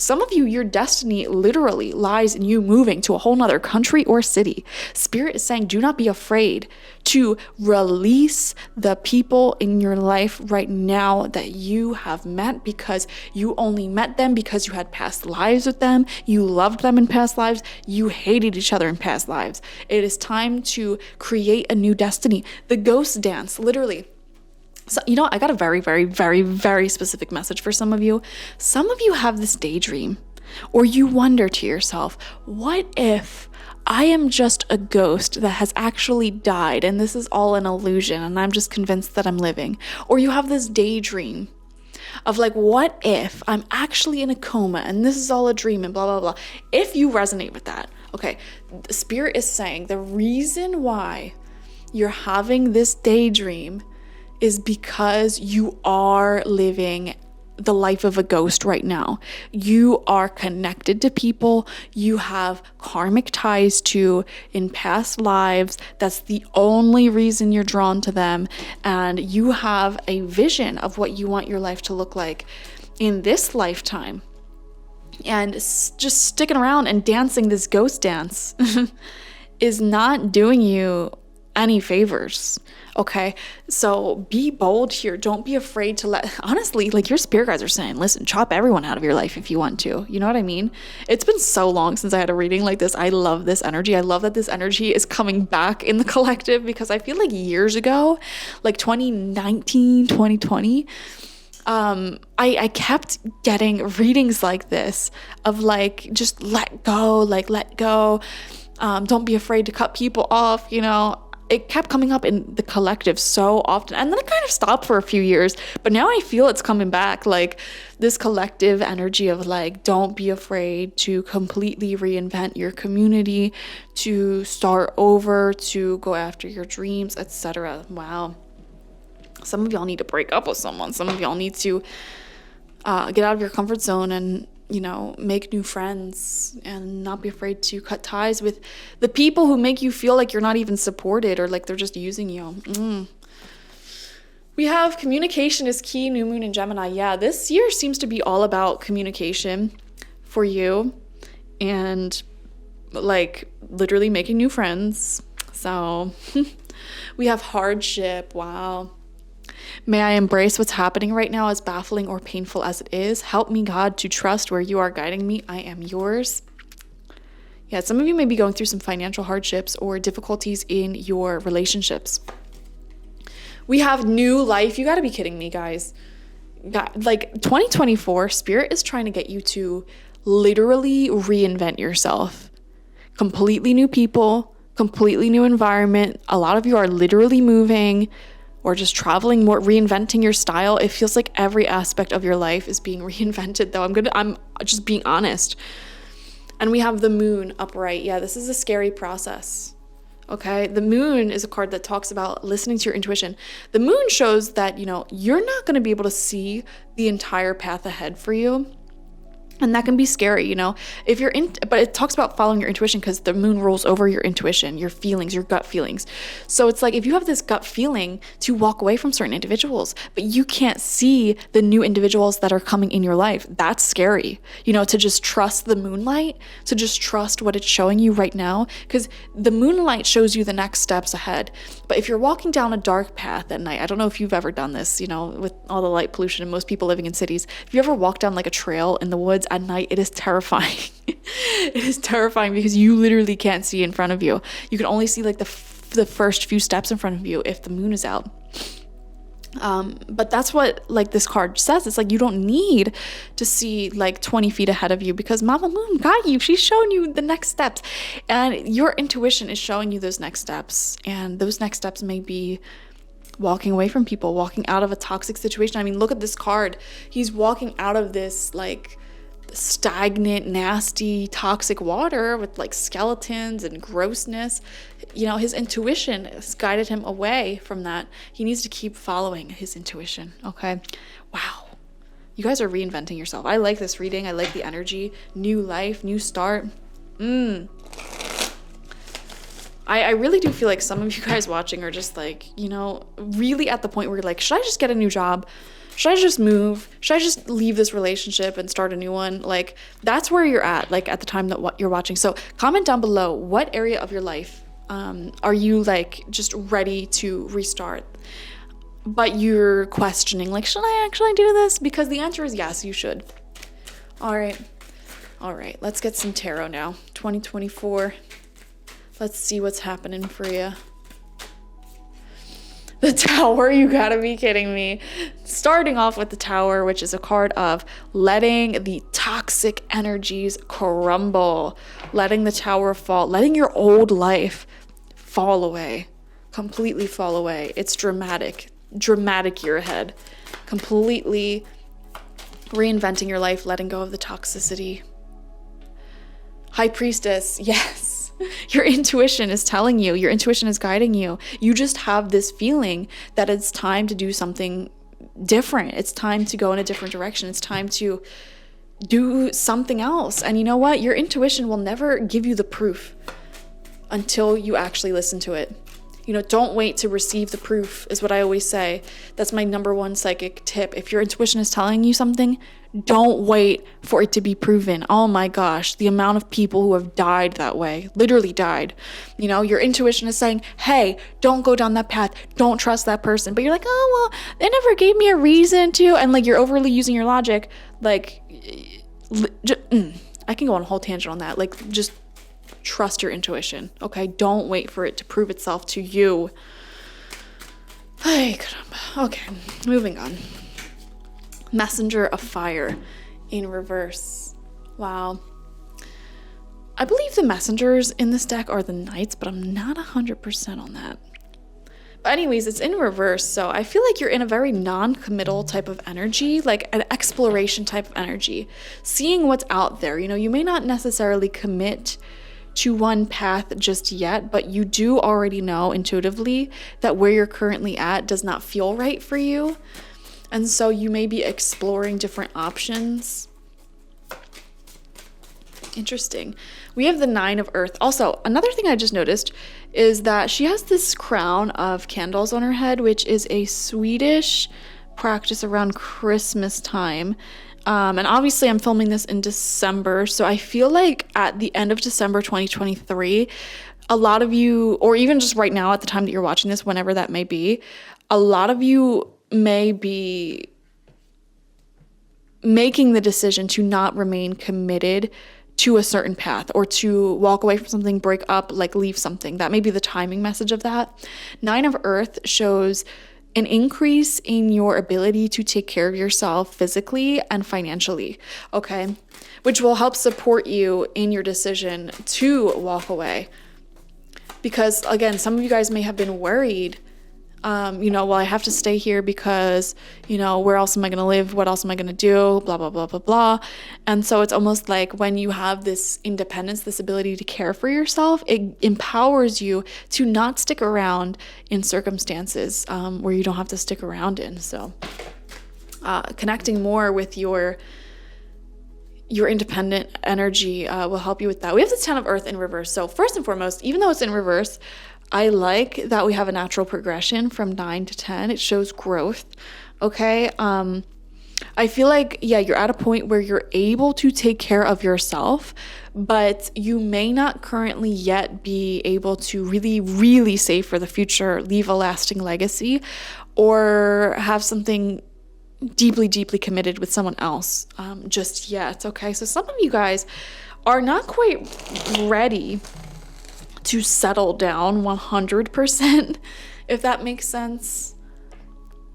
Some of you, your destiny literally lies in you moving to a whole nother country or city. Spirit is saying, do not be afraid to release the people in your life right now that you have met, because you only met them because you had past lives with them. You loved them in past lives. You hated each other in past lives. It is time to create a new destiny. The ghost dance, literally. So, I got a very, very, very, very specific message for some of you. Some of you have this daydream, or you wonder to yourself, what if I am just a ghost that has actually died and this is all an illusion and I'm just convinced that I'm living? Or you have this daydream of like, what if I'm actually in a coma and this is all a dream and blah, blah, blah. If you resonate with that, okay, the Spirit is saying the reason why you're having this daydream is because you are living the life of a ghost right now. You are connected to people you have karmic ties to in past lives. That's the only reason you're drawn to them. And you have a vision of what you want your life to look like in this lifetime. And just sticking around and dancing this ghost dance is not doing you any favors. Okay, so be bold here. Don't be afraid to honestly, like your spirit guides are saying, listen, chop everyone out of your life if you want to. You know what I mean? It's been so long since I had a reading like this. I love this energy. I love that this energy is coming back in the collective, because I feel like years ago, like 2019, 2020, I kept getting readings like this of like, just let go, don't be afraid to cut people off, It kept coming up in the collective so often. And then it kind of stopped for a few years. But now I feel it's coming back. Like this collective energy of like, don't be afraid to completely reinvent your community, to start over, to go after your dreams, etc. Wow. Some of y'all need to break up with someone. Some of y'all need to get out of your comfort zone and make new friends, and not be afraid to cut ties with the people who make you feel like you're not even supported, or like they're just using you. We have communication is key, new moon in Gemini. Yeah, this year seems to be all about communication for you, and like literally making new friends. So we have hardship. Wow. May I embrace what's happening right now, as baffling or painful as it is. Help me, God, to trust where you are guiding me. I am yours. Yeah, some of you may be going through some financial hardships or difficulties in your relationships. We have new life. You got to be kidding me, guys. Like 2024, Spirit is trying to get you to literally reinvent yourself. Completely new people, completely new environment. A lot of you are literally moving or just traveling more, reinventing your style. It feels like every aspect of your life is being reinvented, though. I'm just being honest. And we have the moon upright. Yeah, this is a scary process. Okay, the moon is a card that talks about listening to your intuition. The moon shows that, you're not going to be able to see the entire path ahead for you. And that can be scary, if you're but it talks about following your intuition, because the moon rules over your intuition, your feelings, your gut feelings. So it's like, if you have this gut feeling to walk away from certain individuals, but you can't see the new individuals that are coming in your life, that's scary, to just trust the moonlight, to just trust what it's showing you right now, because the moonlight shows you the next steps ahead. But if you're walking down a dark path at night, I don't know if you've ever done this, with all the light pollution and most people living in cities, if you ever walk down like a trail in the woods at night, it is terrifying. It is terrifying because you literally can't see in front of you. You can only see like the first few steps in front of you if the moon is out. But that's what like this card says. It's like, you don't need to see like 20 feet ahead of you, because Mama Moon got you. She's showing you the next steps, and your intuition is showing you those next steps. And those next steps may be walking away from people, walking out of a toxic situation. I mean, look at this card. He's walking out of this like stagnant, nasty, toxic water with like skeletons and grossness. His intuition has guided him away from that. He needs to keep following his intuition. Okay. Wow. You guys are reinventing yourself. I like this reading. I like the energy. New life, new start. I really do feel like some of you guys watching are just like, really at the point where you're like, should I just get a new job? should I just move? Should I just leave this relationship and start a new one? Like, that's where you're at, like at the time that what you're watching. So comment down below, what area of your life are you like just ready to restart, but you're questioning, like, should I actually do this? Because the answer is yes, you should. All right, let's get some tarot now. 2024. Let's see what's happening for you. The Tower, you gotta be kidding me. Starting off with the Tower, which is a card of letting the toxic energies crumble, letting the Tower fall, letting your old life fall away, completely fall away. It's dramatic year ahead. Completely reinventing your life, letting go of the toxicity. High Priestess, yes. Your intuition is telling you, your intuition is guiding you. You just have this feeling that it's time to do something different. It's time to go in a different direction. It's time to do something else. And you know what? Your intuition will never give you the proof until you actually listen to it. You know, don't wait to receive the proof is what I always say. That's my number one psychic tip. If your intuition is telling you something, don't wait for it to be proven. Oh my gosh, the amount of people who have died that way, literally died. You know, your intuition is saying, hey, don't go down that path. Don't trust that person. But you're like, oh, well, they never gave me a reason to. And like, you're overly using your logic. Like, I can go on a whole tangent on that. Like, just trust your intuition, okay? Don't wait for it to prove itself to you. Ay, caramba. Okay, moving on. Messenger of Fire in reverse. Wow. I believe the messengers in this deck are the knights, but I'm not 100% on that. But anyways, it's in reverse, so I feel like you're in a very non-committal type of energy, like an exploration type of energy. Seeing what's out there. You know, you may not necessarily commit to one path just yet, but you do already know intuitively that where you're currently at does not feel right for you. And so you may be exploring different options. Interesting. We have the Nine of Earth. Also, another thing I just noticed is that she has this crown of candles on her head, which is a Swedish practice around Christmas time. And obviously I'm filming this in December, so I feel like at the end of December 2023, a lot of you, or even just right now at the time that you're watching this, whenever that may be, a lot of you may be making the decision to not remain committed to a certain path or to walk away from something, break up, like leave something. That may be the timing message of that. Nine of Earth shows an increase in your ability to take care of yourself physically and financially, okay? Which will help support you in your decision to walk away. Because again, some of you guys may have been worried, you know, well, I have to stay here because, you know, where else am I going to live? What else am I going to do? Blah, blah, blah, blah, blah. And so it's almost like when you have this independence, this ability to care for yourself, it empowers you to not stick around in circumstances where you don't have to stick around in. So connecting more with your independent energy will help you with that. We have the Ten of Earth in reverse. So first and foremost, even though it's in reverse, I like that we have a natural progression from 9 to 10. It shows growth. Okay. I feel like, yeah, you're at a point where you're able to take care of yourself, but you may not currently yet be able to really, really save for the future, leave a lasting legacy, or have something deeply, deeply committed with someone else just yet. Okay. So some of you guys are not quite ready to settle down 100%, if that makes sense.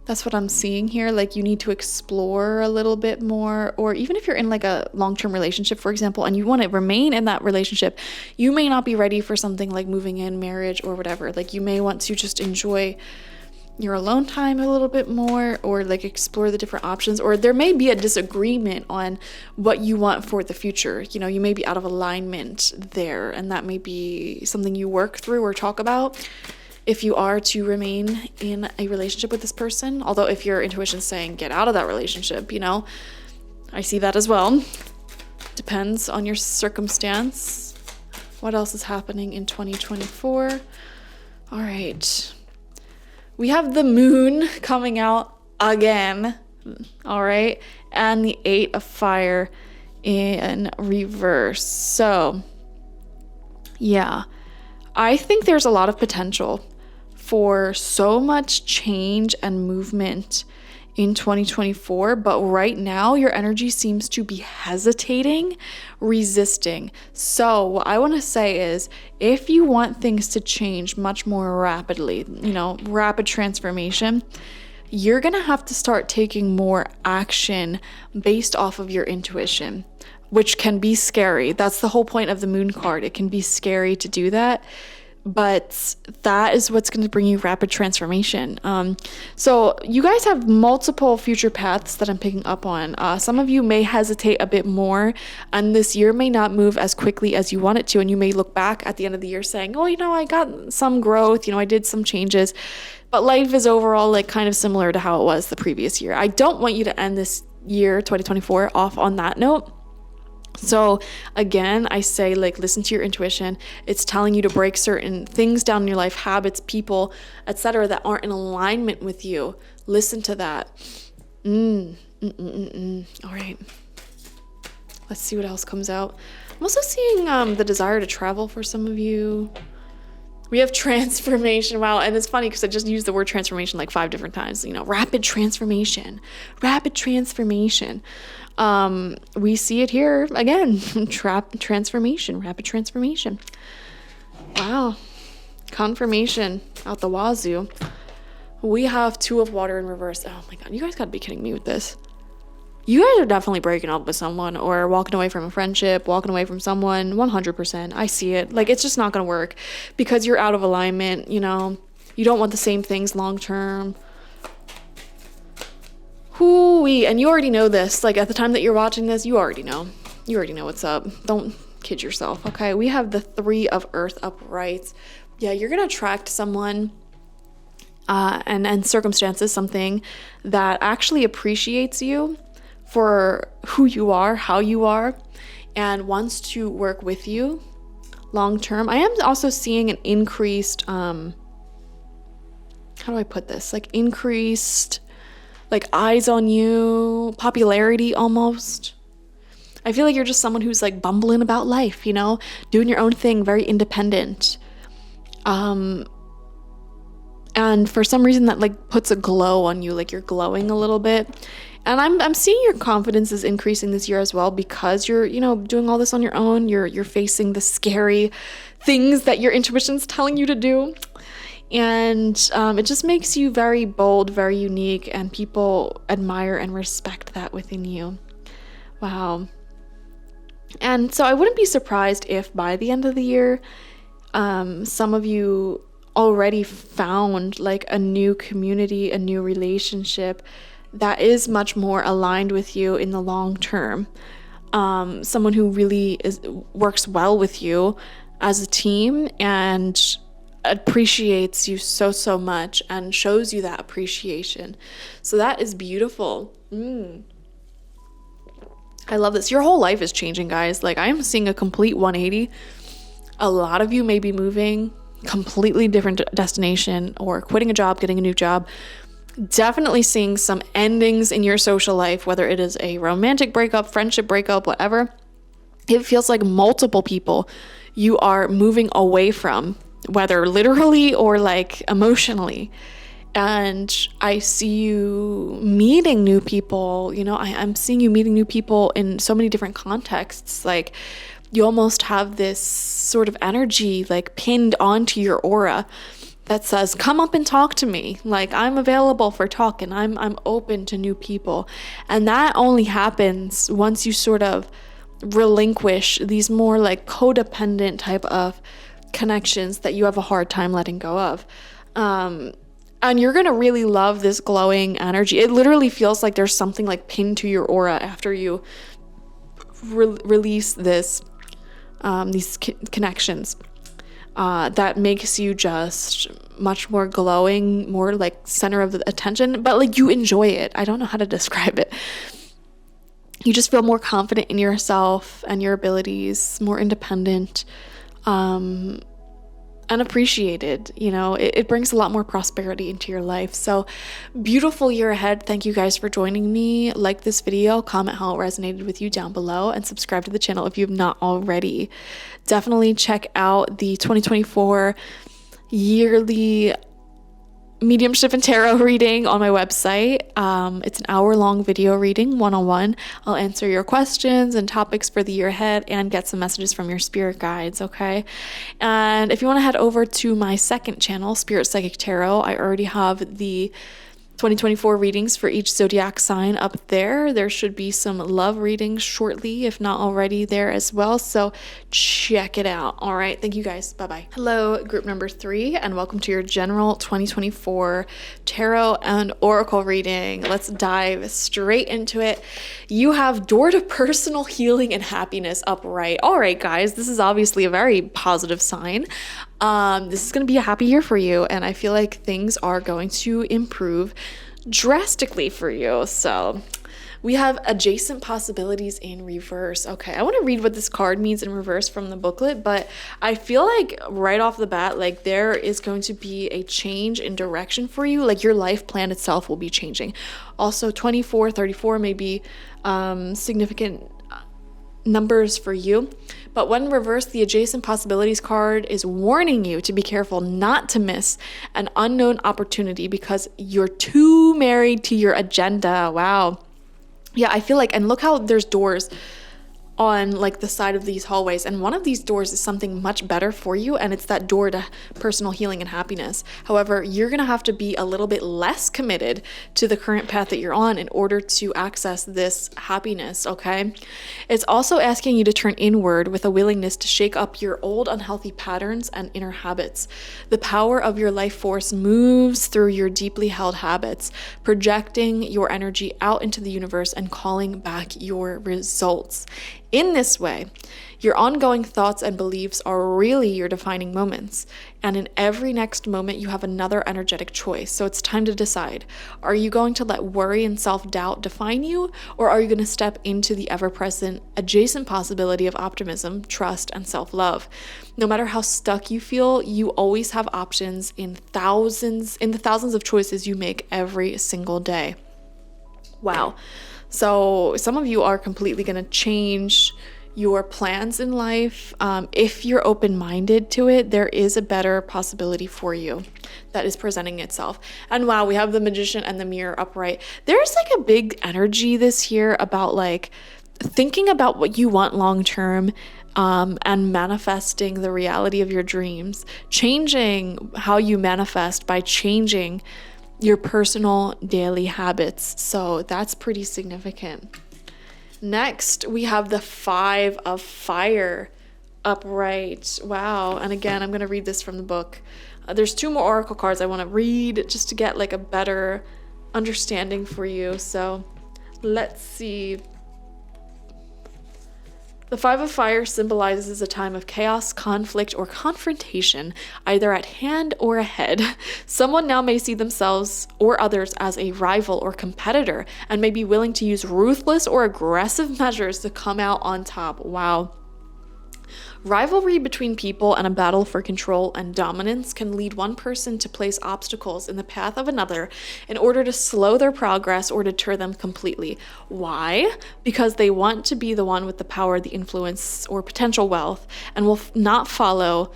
That's what I'm seeing here. Like, you need to explore a little bit more, or even if you're in like a long-term relationship, for example, and you want to remain in that relationship, you may not be ready for something like moving in, marriage, or whatever. Like, you may want to just enjoy your alone time a little bit more, or like explore the different options, or there may be a disagreement on what you want for the future. You know, you may be out of alignment there, and that may be something you work through or talk about if you are to remain in a relationship with this person. Although if your intuition is saying get out of that relationship, you know, I see that as well. Depends on your circumstance. What else is happening in 2024? All right. We have the moon coming out again. All right. And the 8 of fire in reverse. So yeah, I think there's a lot of potential for so much change and movement in 2024, but right now your energy seems to be hesitating, resisting. So what I want to say is, if you want things to change much more rapidly, rapid transformation, you're going to have to start taking more action based off of your intuition, which can be scary. That's the whole point of the moon card. It can be scary to do that, but that is what's going to bring you rapid transformation. So you guys have multiple future paths that I'm picking up on. Some of you may hesitate a bit more, and this year may not move as quickly as you want it to, and you may look back at the end of the year saying, oh, I got some growth, I did some changes, but life is overall like kind of similar to how it was the previous year. I don't want you to end this year, 2024, off on that note. So again, I say, like, listen to your intuition. It's telling you to break certain things down in your life, habits, people, etc., that aren't in alignment with you. Listen to that. All right. Let's see what else comes out. I'm also seeing the desire to travel for some of you. We have transformation. Wow. And it's funny because I just used the word transformation like 5 different times. Rapid transformation. Rapid transformation. We see it here again. Transformation. Rapid transformation. Wow. Confirmation out the wazoo. We have 2 of water in reverse. Oh my God. You guys got to be kidding me with this. You guys are definitely breaking up with someone or walking away from a friendship, walking away from someone, 100%. I see it. Like, it's just not going to work because you're out of alignment, You don't want the same things long term. Hoo-wee. And you already know this. Like, at the time that you're watching this, you already know. You already know what's up. Don't kid yourself, okay? We have the 3 of earth upright. Yeah, you're going to attract someone and circumstances, something that actually appreciates you for who you are, how you are, and wants to work with you long term. I am also seeing an increased, how do I put this? Like, increased, like, eyes on you, popularity almost. I feel like you're just someone who's like bumbling about life, doing your own thing, very independent. And for some reason that like puts a glow on you, like you're glowing a little bit. And I'm seeing your confidence is increasing this year as well because you're, doing all this on your own. You're facing the scary things that your intuition's telling you to do. And it just makes you very bold, very unique, and people admire and respect that within you. Wow. And so I wouldn't be surprised if by the end of the year, some of you already found like a new community, a new relationship that is much more aligned with you in the long term. Someone who really works well with you as a team and appreciates you so much and shows you that appreciation. So that is beautiful. I love this. Your whole life is changing, guys. Like, I am seeing a complete 180. A lot of you may be moving completely different destination or quitting a job, getting a new job. Definitely seeing some endings in your social life, whether it is a romantic breakup, friendship breakup, whatever. It feels like multiple people you are moving away from, whether literally or like emotionally. And I see you meeting new people. I'm seeing you meeting new people in so many different contexts. Like, you almost have this sort of energy like pinned onto your aura that says, come up and talk to me. Like, I'm available for talking. I'm open to new people. And that only happens once you sort of relinquish these more like codependent type of connections that you have a hard time letting go of. And you're going to really love this glowing energy. It literally feels like there's something like pinned to your aura after you release this, these connections. That makes you just much more glowing, more like center of the attention, but like you enjoy it. I don't know how to describe it. You just feel more confident in yourself and your abilities, more independent. And and appreciated. You know, it brings a lot more prosperity into your life. So beautiful year ahead. Thank you guys for joining me. Like this video, comment how it resonated with you down below, and subscribe to the channel if you have not already. Definitely check out the 2024 yearly mediumship and tarot reading on my website. It's an hour-long video reading, one-on-one. I'll answer your questions and topics for the year ahead and get some messages from your spirit guides, okay? And if you want to head over to my second channel, Spirit Psychic Tarot, I already have the 2024 readings for each zodiac sign up there. There should be some love readings shortly, if not already there as well. So check it out. All right. Thank you guys. Bye-bye. Hello, group number 3, and welcome to your general 2024 tarot and oracle reading. Let's dive straight into it. You have door to personal healing and happiness upright. All right, guys, this is obviously a very positive sign. This is going to be a happy year for you, and I feel like things are going to improve drastically for you. So we have adjacent possibilities in reverse. Okay, I want to read what this card means in reverse from the booklet, but I feel like right off the bat, like there is going to be a change in direction for you. Like your life plan itself will be changing. Also 24, 34 may be significant numbers for you. But when reversed, the adjacent possibilities card is warning you to be careful not to miss an unknown opportunity because you're too married to your agenda. Wow. Yeah, I feel like, and look how there's doors on like the side of these hallways, and one of these doors is something much better for you, and it's that door to personal healing and happiness. However, you're gonna have to be a little bit less committed to the current path that you're on in order to access this happiness, okay? It's also asking you to turn inward with a willingness to shake up your old unhealthy patterns and inner habits. The power of your life force moves through your deeply held habits, projecting your energy out into the universe and calling back your results. In this way, your ongoing thoughts and beliefs are really your defining moments. And in every next moment, you have another energetic choice. So it's time to decide. Are you going to let worry and self-doubt define you? Or are you going to step into the ever-present adjacent possibility of optimism, trust, and self-love? No matter how stuck you feel, you always have options in the thousands of choices you make every single day. Wow. So some of you are completely going to change your plans in life. If you're open-minded to it, there is a better possibility for you that is presenting itself. And wow, we have the Magician and the Mirror upright. There's like a big energy this year about like thinking about what you want long-term, and manifesting the reality of your dreams, changing how you manifest by changing your personal daily habits. So that's pretty significant. Next, we have the 5 of Fire upright. Wow. And again, I'm going to read this from the book. There's 2 more oracle cards I want to read just to get like a better understanding for you. So let's see. The 5 of Fire symbolizes a time of chaos, conflict, or confrontation, either at hand or ahead. Someone now may see themselves or others as a rival or competitor and may be willing to use ruthless or aggressive measures to come out on top. Wow. Rivalry between people and a battle for control and dominance can lead one person to place obstacles in the path of another in order to slow their progress or deter them completely. Why? Because they want to be the one with the power, the influence, or potential wealth, and will not follow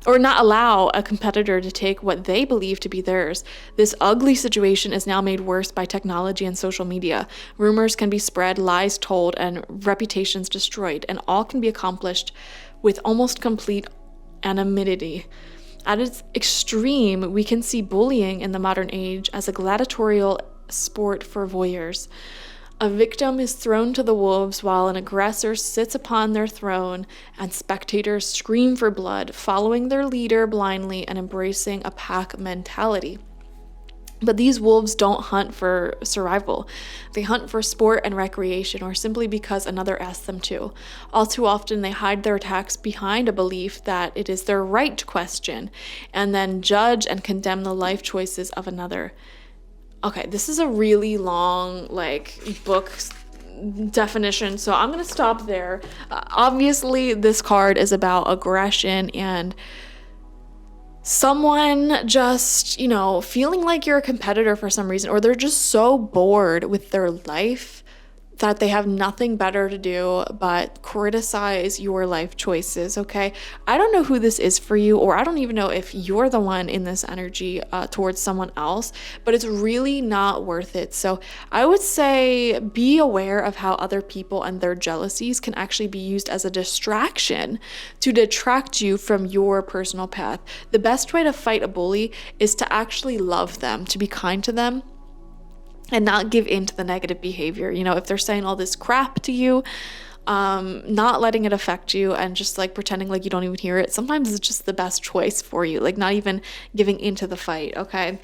or not allow a competitor to take what they believe to be theirs. This ugly situation is now made worse by technology and social media. Rumors can be spread, lies told, and reputations destroyed, and all can be accomplished with almost complete anonymity. At its extreme, we can see bullying in the modern age as a gladiatorial sport for voyeurs. A victim is thrown to the wolves while an aggressor sits upon their throne, and spectators scream for blood, following their leader blindly and embracing a pack mentality. But these wolves don't hunt for survival. They hunt for sport and recreation, or simply because another asks them to. All too often, they hide their attacks behind a belief that it is their right to question, and then judge and condemn the life choices of another. Okay, this is a really long, book definition, so I'm going to stop there. Obviously, this card is about aggression and someone just, you know, feeling like you're a competitor for some reason, or they're just so bored with their life that they have nothing better to do but criticize your life choices, okay? I don't know who this is for you, or I don't even know if you're the one in this energy towards someone else, but it's really not worth it. So I would say be aware of how other people and their jealousies can actually be used as a distraction to detract you from your personal path. The best way to fight a bully is to actually love them, to be kind to them, and not give in to the negative behavior. You know, if they're saying all this crap to you, not letting it affect you and just like pretending like you don't even hear it, sometimes it's just the best choice for you, like not even giving into the fight, okay?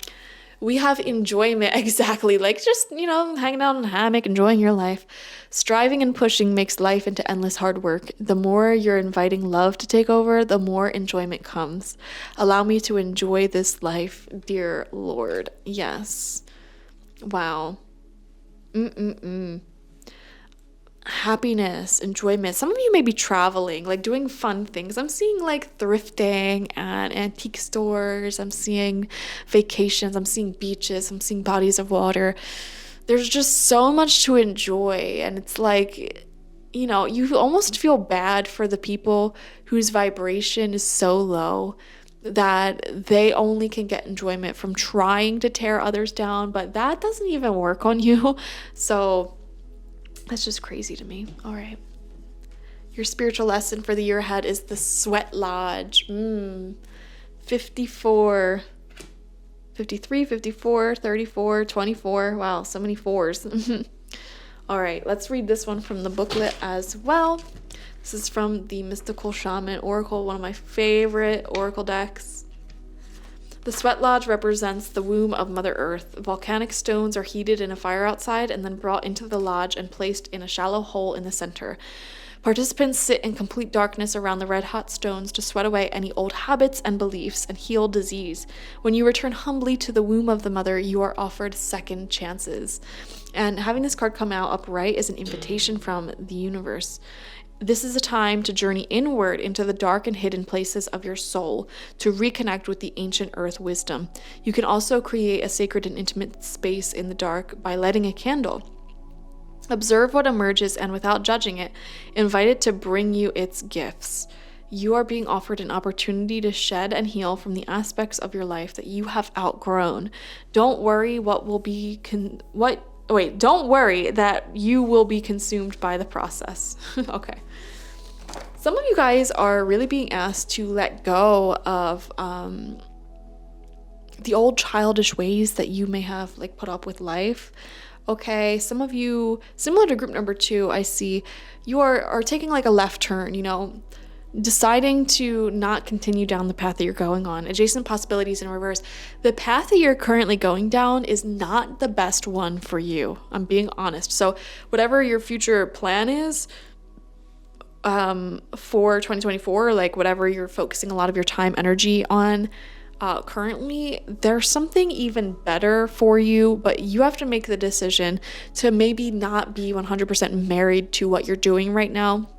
We have enjoyment, exactly, like just, you know, hanging out in a hammock, enjoying your life. Striving and pushing makes life into endless hard work. The more you're inviting love to take over, the more enjoyment comes. Allow me to enjoy this life, dear Lord. Yes. Wow. Happiness, enjoyment. Some of you may be traveling, like doing fun things. I'm seeing like thrifting and antique stores. I'm seeing vacations. I'm seeing beaches. I'm seeing bodies of water. There's just so much to enjoy. And it's like, you know, you almost feel bad for the people whose vibration is so low that they only can get enjoyment from trying to tear others down, but that doesn't even work on you. So that's just crazy to me. All right. Your spiritual lesson for the year ahead is the Sweat Lodge. 54, 53, 54, 34, 24. Wow, so many fours. All right, let's read this one from the booklet as well. This is from the Mystical Shaman Oracle, one of my favorite oracle decks. The Sweat Lodge represents the womb of Mother Earth. Volcanic stones are heated in a fire outside and then brought into the lodge and placed in a shallow hole in the center. Participants sit in complete darkness around the red-hot stones to sweat away any old habits and beliefs and heal disease. When you return humbly to the womb of the mother, you are offered second chances. And having this card come out upright is an invitation from the universe. This is a time to journey inward into the dark and hidden places of your soul to reconnect with the ancient earth wisdom. You can also create a sacred and intimate space in the dark by lighting a candle. Observe what emerges and without judging it, invite it to bring you its gifts. You are being offered an opportunity to shed and heal from the aspects of your life that you have outgrown. Don't worry don't worry that you will be consumed by the process. Okay. Some of you guys are really being asked to let go of the old childish ways that you may have like put up with life. Okay, some of you, similar to group number 2, I see you are taking like a left turn, you know, deciding to not continue down the path that you're going on. Adjacent possibilities in reverse. The path that you're currently going down is not the best one for you. I'm being honest. So whatever your future plan is for 2024, like whatever you're focusing a lot of your time, energy on, currently, there's something even better for you, but you have to make the decision to maybe not be 100% married to what you're doing right now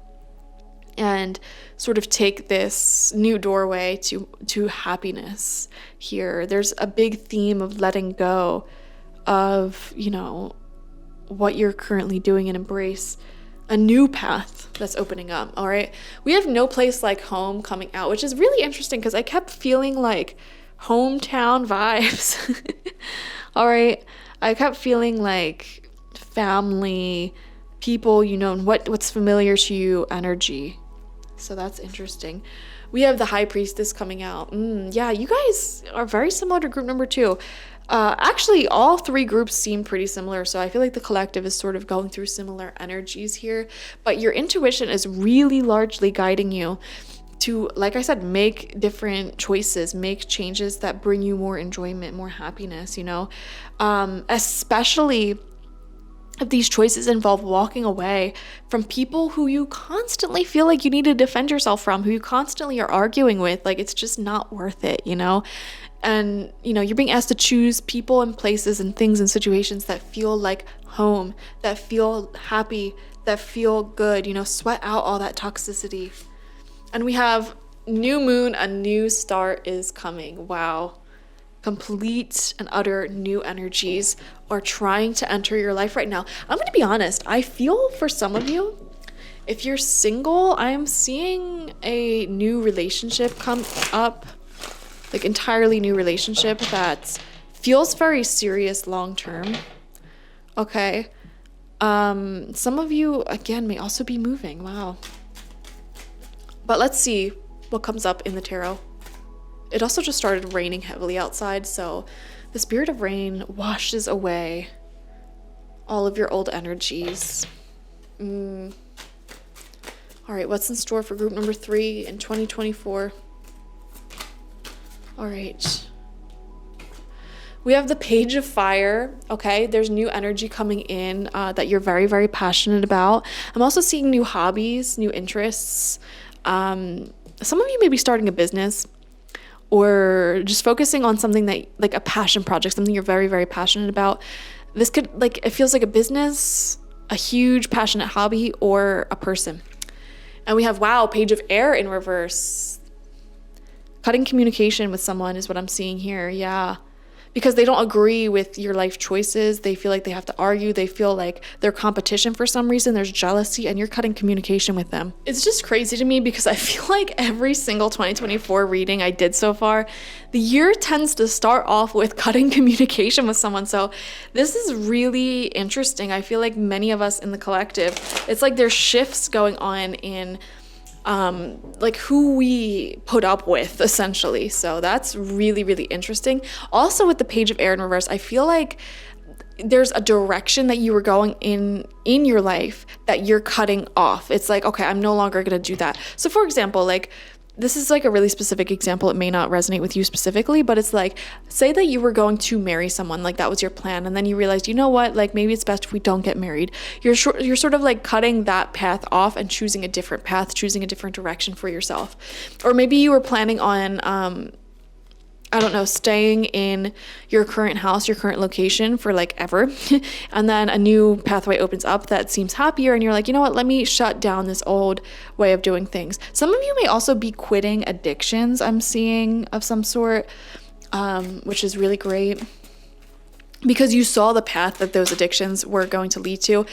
and sort of take this new doorway to happiness here. There's a big theme of letting go of, you know, what you're currently doing and embrace a new path that's opening up. All right. We have No Place Like Home coming out, which is really interesting because I kept feeling like hometown vibes. All right. I kept feeling like family, people, you know, what's familiar to you energy. So that's interesting. We have the High Priestess coming out. Yeah, you guys are very similar to group number 2. Actually, all 3 groups seem pretty similar, so I feel like the collective is sort of going through similar energies here. But your intuition is really largely guiding you to, like I said, make different choices, make changes that bring you more enjoyment, more happiness, you know, especially if these choices involve walking away from people who you constantly feel like you need to defend yourself from, who you constantly are arguing with. Like, it's just not worth it, you know? And, you know, you're being asked to choose people and places and things and situations that feel like home, that feel happy, that feel good, you know, sweat out all that toxicity. And we have New moon, a new start is coming. Wow. Complete and utter new energies are trying to enter your life right now. I'm going to be honest. I feel for some of you, if you're single, I am seeing a new relationship come up, like entirely new relationship that feels very serious long term. Okay. Some of you, again, may also be moving. Wow. But let's see what comes up in the tarot. It also just started raining heavily outside, so the spirit of rain washes away all of your old energies. All right, what's in store for group number 3 in 2024? All right. We have the Page of Fire, okay? There's new energy coming in that you're very, very passionate about. I'm also seeing new hobbies, new interests. Some of you may be starting a business or just focusing on something that, like a passion project, something you're very, very passionate about. This could, like, it feels like a business, a huge passionate hobby, or a person. And we have, wow, Page of Air in reverse. Cutting communication with someone is what I'm seeing here, yeah. Because they don't agree with your life choices. They feel like they have to argue. They feel like they're competition for some reason. There's jealousy, and you're cutting communication with them. It's just crazy to me because I feel like every single 2024 reading I did so far, the year tends to start off with cutting communication with someone. So this is really interesting. I feel like many of us in the collective, it's like there's shifts going on in like who we put up with, essentially. So that's really, really interesting. Also with the Page of Air in reverse, I feel like there's a direction that you were going in your life that you're cutting off. It's like, okay, I'm no longer going to do that. So for example, like, this is like a really specific example. It may not resonate with you specifically, but it's like, say that you were going to marry someone, like that was your plan, and then you realized, you know what, like maybe it's best if we don't get married. You're sort of like cutting that path off and choosing a different path, choosing a different direction for yourself. Or maybe you were planning on I don't know, staying in your current house, your current location for like ever. And then a new pathway opens up that seems happier. And you're like, you know what, let me shut down this old way of doing things. Some of you may also be quitting addictions, I'm seeing, of some sort, which is really great. Because you saw the path that those addictions were going to lead to.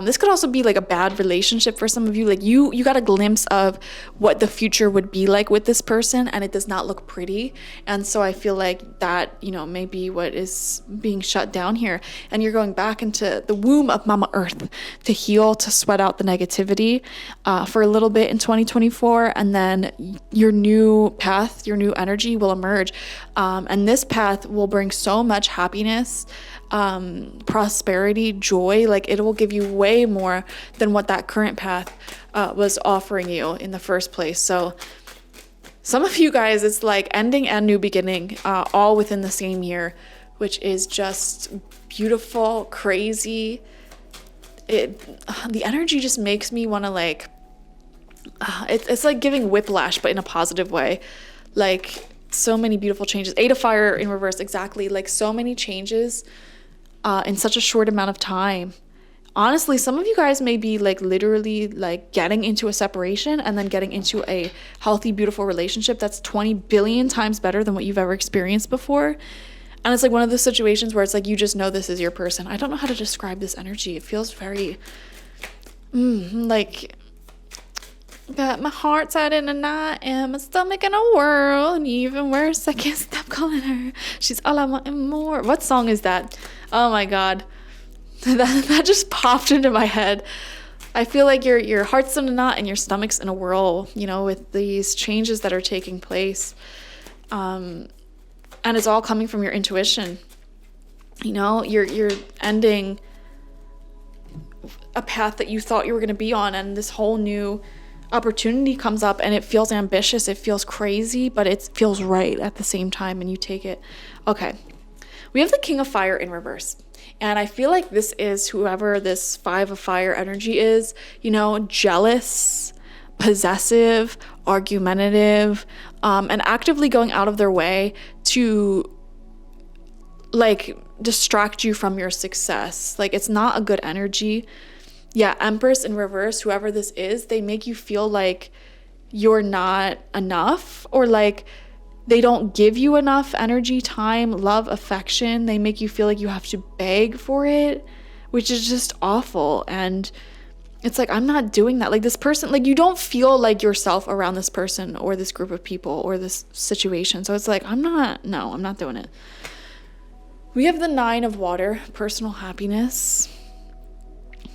This could also be like a bad relationship for some of you. Like you got a glimpse of what the future would be like with this person, and it does not look pretty. And so I feel like that, you know, may be what is being shut down here. And you're going back into the womb of Mama Earth to heal, to sweat out the negativity for a little bit in 2024. And then your new path, your new energy will emerge. And this path will bring so much happiness, prosperity, joy. Like it will give you way more than what that current path was offering you in the first place. So some of you guys, it's like ending and new beginning all within the same year, which is just beautiful, crazy. The energy just makes me want to like, it's like giving whiplash, but in a positive way. Like, so many beautiful changes. 8 of Fire in reverse, exactly. Like so many changes in such a short amount of time. Honestly, some of you guys may be like literally like getting into a separation and then getting into a healthy, beautiful relationship that's 20 billion times better than what you've ever experienced before. And it's like one of those situations where it's like you just know this is your person. I don't know how to describe this energy. It feels very like got my heart tied in a knot and my stomach in a whirl, and even worse, I can't stop calling her. She's all I want and more. What song is that? Oh my god, that just popped into my head. I feel like your heart's in a knot and your stomach's in a whirl, you know, with these changes that are taking place, and it's all coming from your intuition. You know, you're ending a path that you thought you were going to be on, and this whole new opportunity comes up, and it feels ambitious, it feels crazy, but it feels right at the same time, and you take it. Okay, we have the King of Fire in reverse, and I feel like this is whoever this 5 of Fire energy is, you know, jealous, possessive, argumentative, and actively going out of their way to like distract you from your success. Like it's not a good energy. Yeah, Empress in reverse, whoever this is, they make you feel like you're not enough, or like they don't give you enough energy, time, love, affection. They make you feel like you have to beg for it, which is just awful. And it's like, I'm not doing that. Like this person, like you don't feel like yourself around this person or this group of people or this situation. So it's like, I'm not doing it. We have the 9 of water, personal happiness,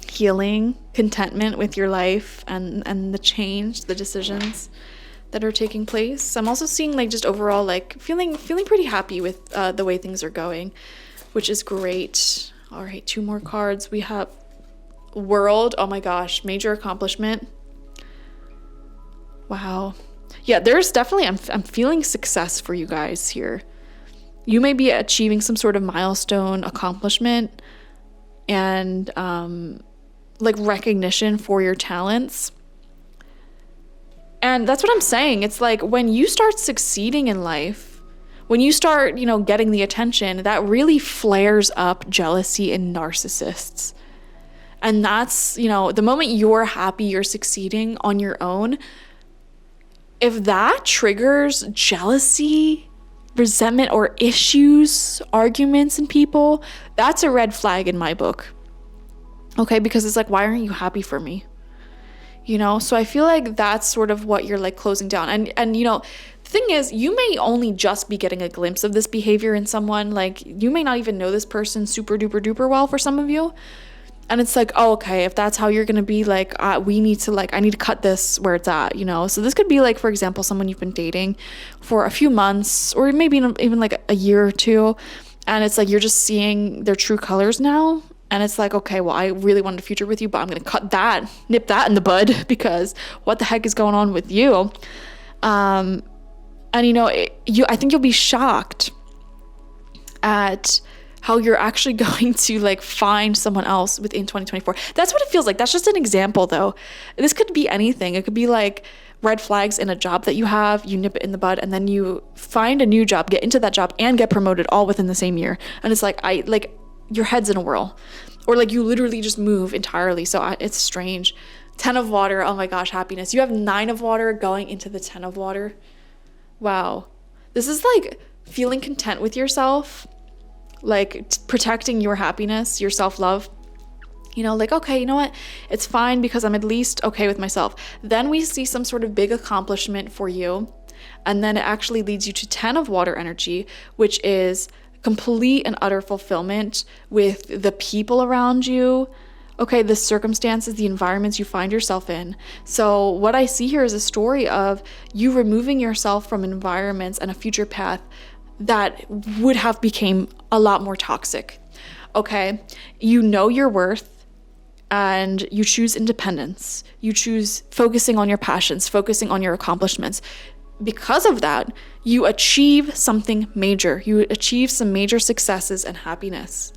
healing, contentment with your life and the change, the decisions that are taking place. I'm also seeing like just overall like feeling pretty happy with the way things are going, which is great. All right, 2 more cards. We have World. Oh my gosh, major accomplishment. Wow. Yeah, there's definitely, I'm feeling success for you guys here. You may be achieving some sort of milestone accomplishment and like recognition for your talents. And that's what I'm saying. It's like when you start succeeding in life, when you start, getting the attention, that really flares up jealousy in narcissists. And that's, the moment you're happy, you're succeeding on your own, if that triggers jealousy, resentment, or issues, arguments in people, that's a red flag in my book. Okay, because it's like, why aren't you happy for me? So I feel like that's sort of what you're like closing down. And the thing is, you may only just be getting a glimpse of this behavior in someone. Like you may not even know this person super duper duper well for some of you. And it's like, oh, okay, if that's how you're going to be, like, I need to cut this where it's at, So this could be like, for example, someone you've been dating for a few months or maybe even like a year or two. And it's like, you're just seeing their true colors now. And it's like, okay, well, I really wanted a future with you, but I'm going to nip that in the bud because what the heck is going on with you? And, I think you'll be shocked at how you're actually going to like find someone else within 2024. That's what it feels like. That's just an example though. This could be anything. It could be like red flags in a job that you have, you nip it in the bud, and then you find a new job, get into that job and get promoted all within the same year. And it's like, your head's in a whirl, or like you literally just move entirely. So it's strange. 10 of water. Oh my gosh, happiness. You have 9 of water going into the 10 of water. Wow. This is like feeling content with yourself, like protecting your happiness, your self-love, like, okay, you know what? It's fine because I'm at least okay with myself. Then we see some sort of big accomplishment for you. And then it actually leads you to 10 of water energy, which is complete and utter fulfillment with the people around you. Okay, the circumstances, the environments you find yourself in. So what I see here is a story of you removing yourself from environments and a future path that would have became a lot more toxic. Okay, you know your worth and you choose independence. You choose focusing on your passions, focusing on your accomplishments. Because of that, you achieve something major. You achieve some major successes and happiness.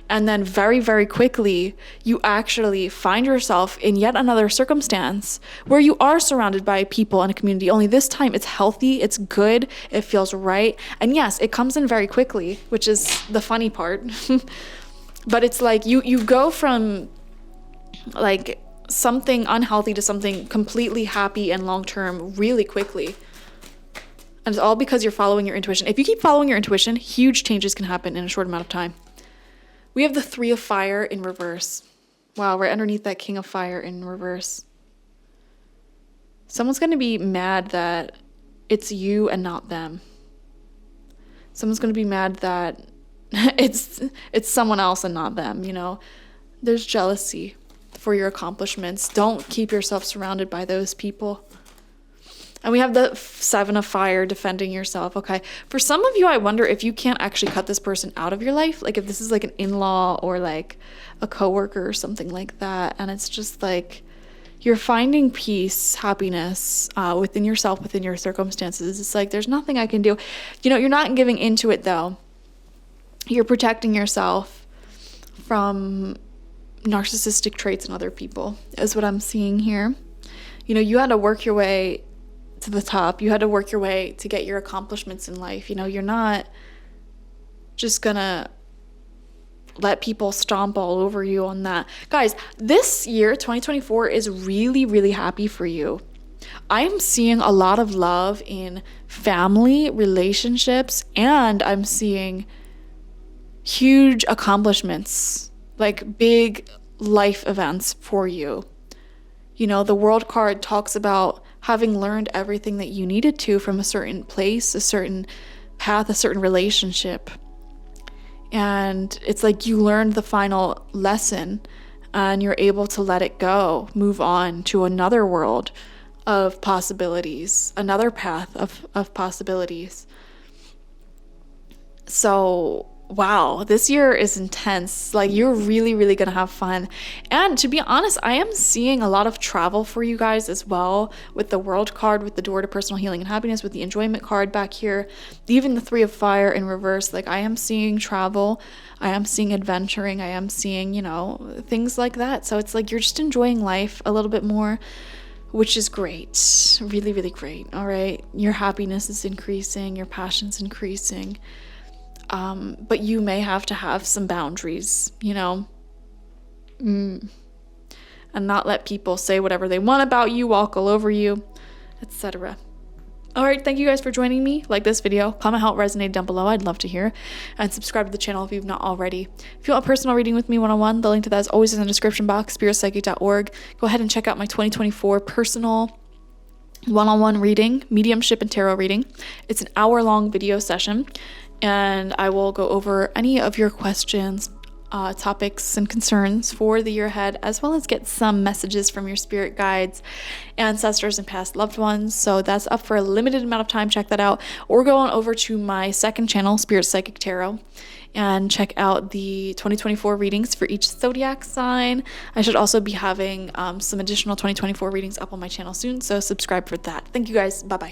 And then very, very quickly, you actually find yourself in yet another circumstance where you are surrounded by people and a community. Only this time it's healthy, it's good, it feels right. And yes, it comes in very quickly, which is the funny part. But it's like you go from like something unhealthy to something completely happy and long-term really quickly. And it's all because you're following your intuition. If you keep following your intuition, huge changes can happen in a short amount of time. We have the 3 of fire in reverse. Wow, right underneath that King of Fire in reverse. Someone's going to be mad that it's you and not them. Someone's going to be mad that it's someone else and not them, There's jealousy for your accomplishments. Don't keep yourself surrounded by those people. And we have the 7 of fire, defending yourself. Okay. For some of you, I wonder if you can't actually cut this person out of your life. Like if this is like an in-law or like a coworker or something like that. And it's just like you're finding peace, happiness within yourself, within your circumstances. It's like there's nothing I can do. You're not giving into it though. You're protecting yourself from narcissistic traits in other people is what I'm seeing here. You had to work your way to the top. You had to work your way to get your accomplishments in life. You're not just gonna let people stomp all over you on that. Guys, this year, 2024, is really, really happy for you. I'm seeing a lot of love in family relationships, and I'm seeing huge accomplishments, like big life events for you. You know, the World card talks about having learned everything that you needed to from a certain place, a certain path, a certain relationship. And it's like you learned the final lesson and you're able to let it go, move on to another world of possibilities, another path of possibilities. So, wow, this year is intense. Like, you're really, really gonna have fun. And to be honest, I am seeing a lot of travel for you guys as well, with the World card, with the door to personal healing and happiness, with the enjoyment card back here, even the Three of Fire in reverse. Like, I am seeing travel, I am seeing adventuring, I am seeing, you know, things like that. So it's like you're just enjoying life a little bit more, which is great. Really, really great. All right. Your happiness is increasing, your passion's increasing. But you may have to have some boundaries, you know, and not let people say whatever they want about you, walk all over you, etc. All right, thank you guys for joining me. Like this video, comment how it resonated down below. I'd love to hear. And subscribe to the channel if you've not already. If you want a personal reading with me one-on-one, the link to that is always in the description box, spiritpsychic.org. Go ahead and check out my 2024 personal one-on-one reading, mediumship and tarot reading. It's an hour-long video session, and I will go over any of your questions, topics, and concerns for the year ahead, as well as get some messages from your spirit guides, ancestors, and past loved ones. So that's up for a limited amount of time. Check that out. Or go on over to my second channel, Spirit Psychic Tarot, and check out the 2024 readings for each zodiac sign. I should also be having some additional 2024 readings up on my channel soon, so subscribe for that. Thank you guys. Bye-bye.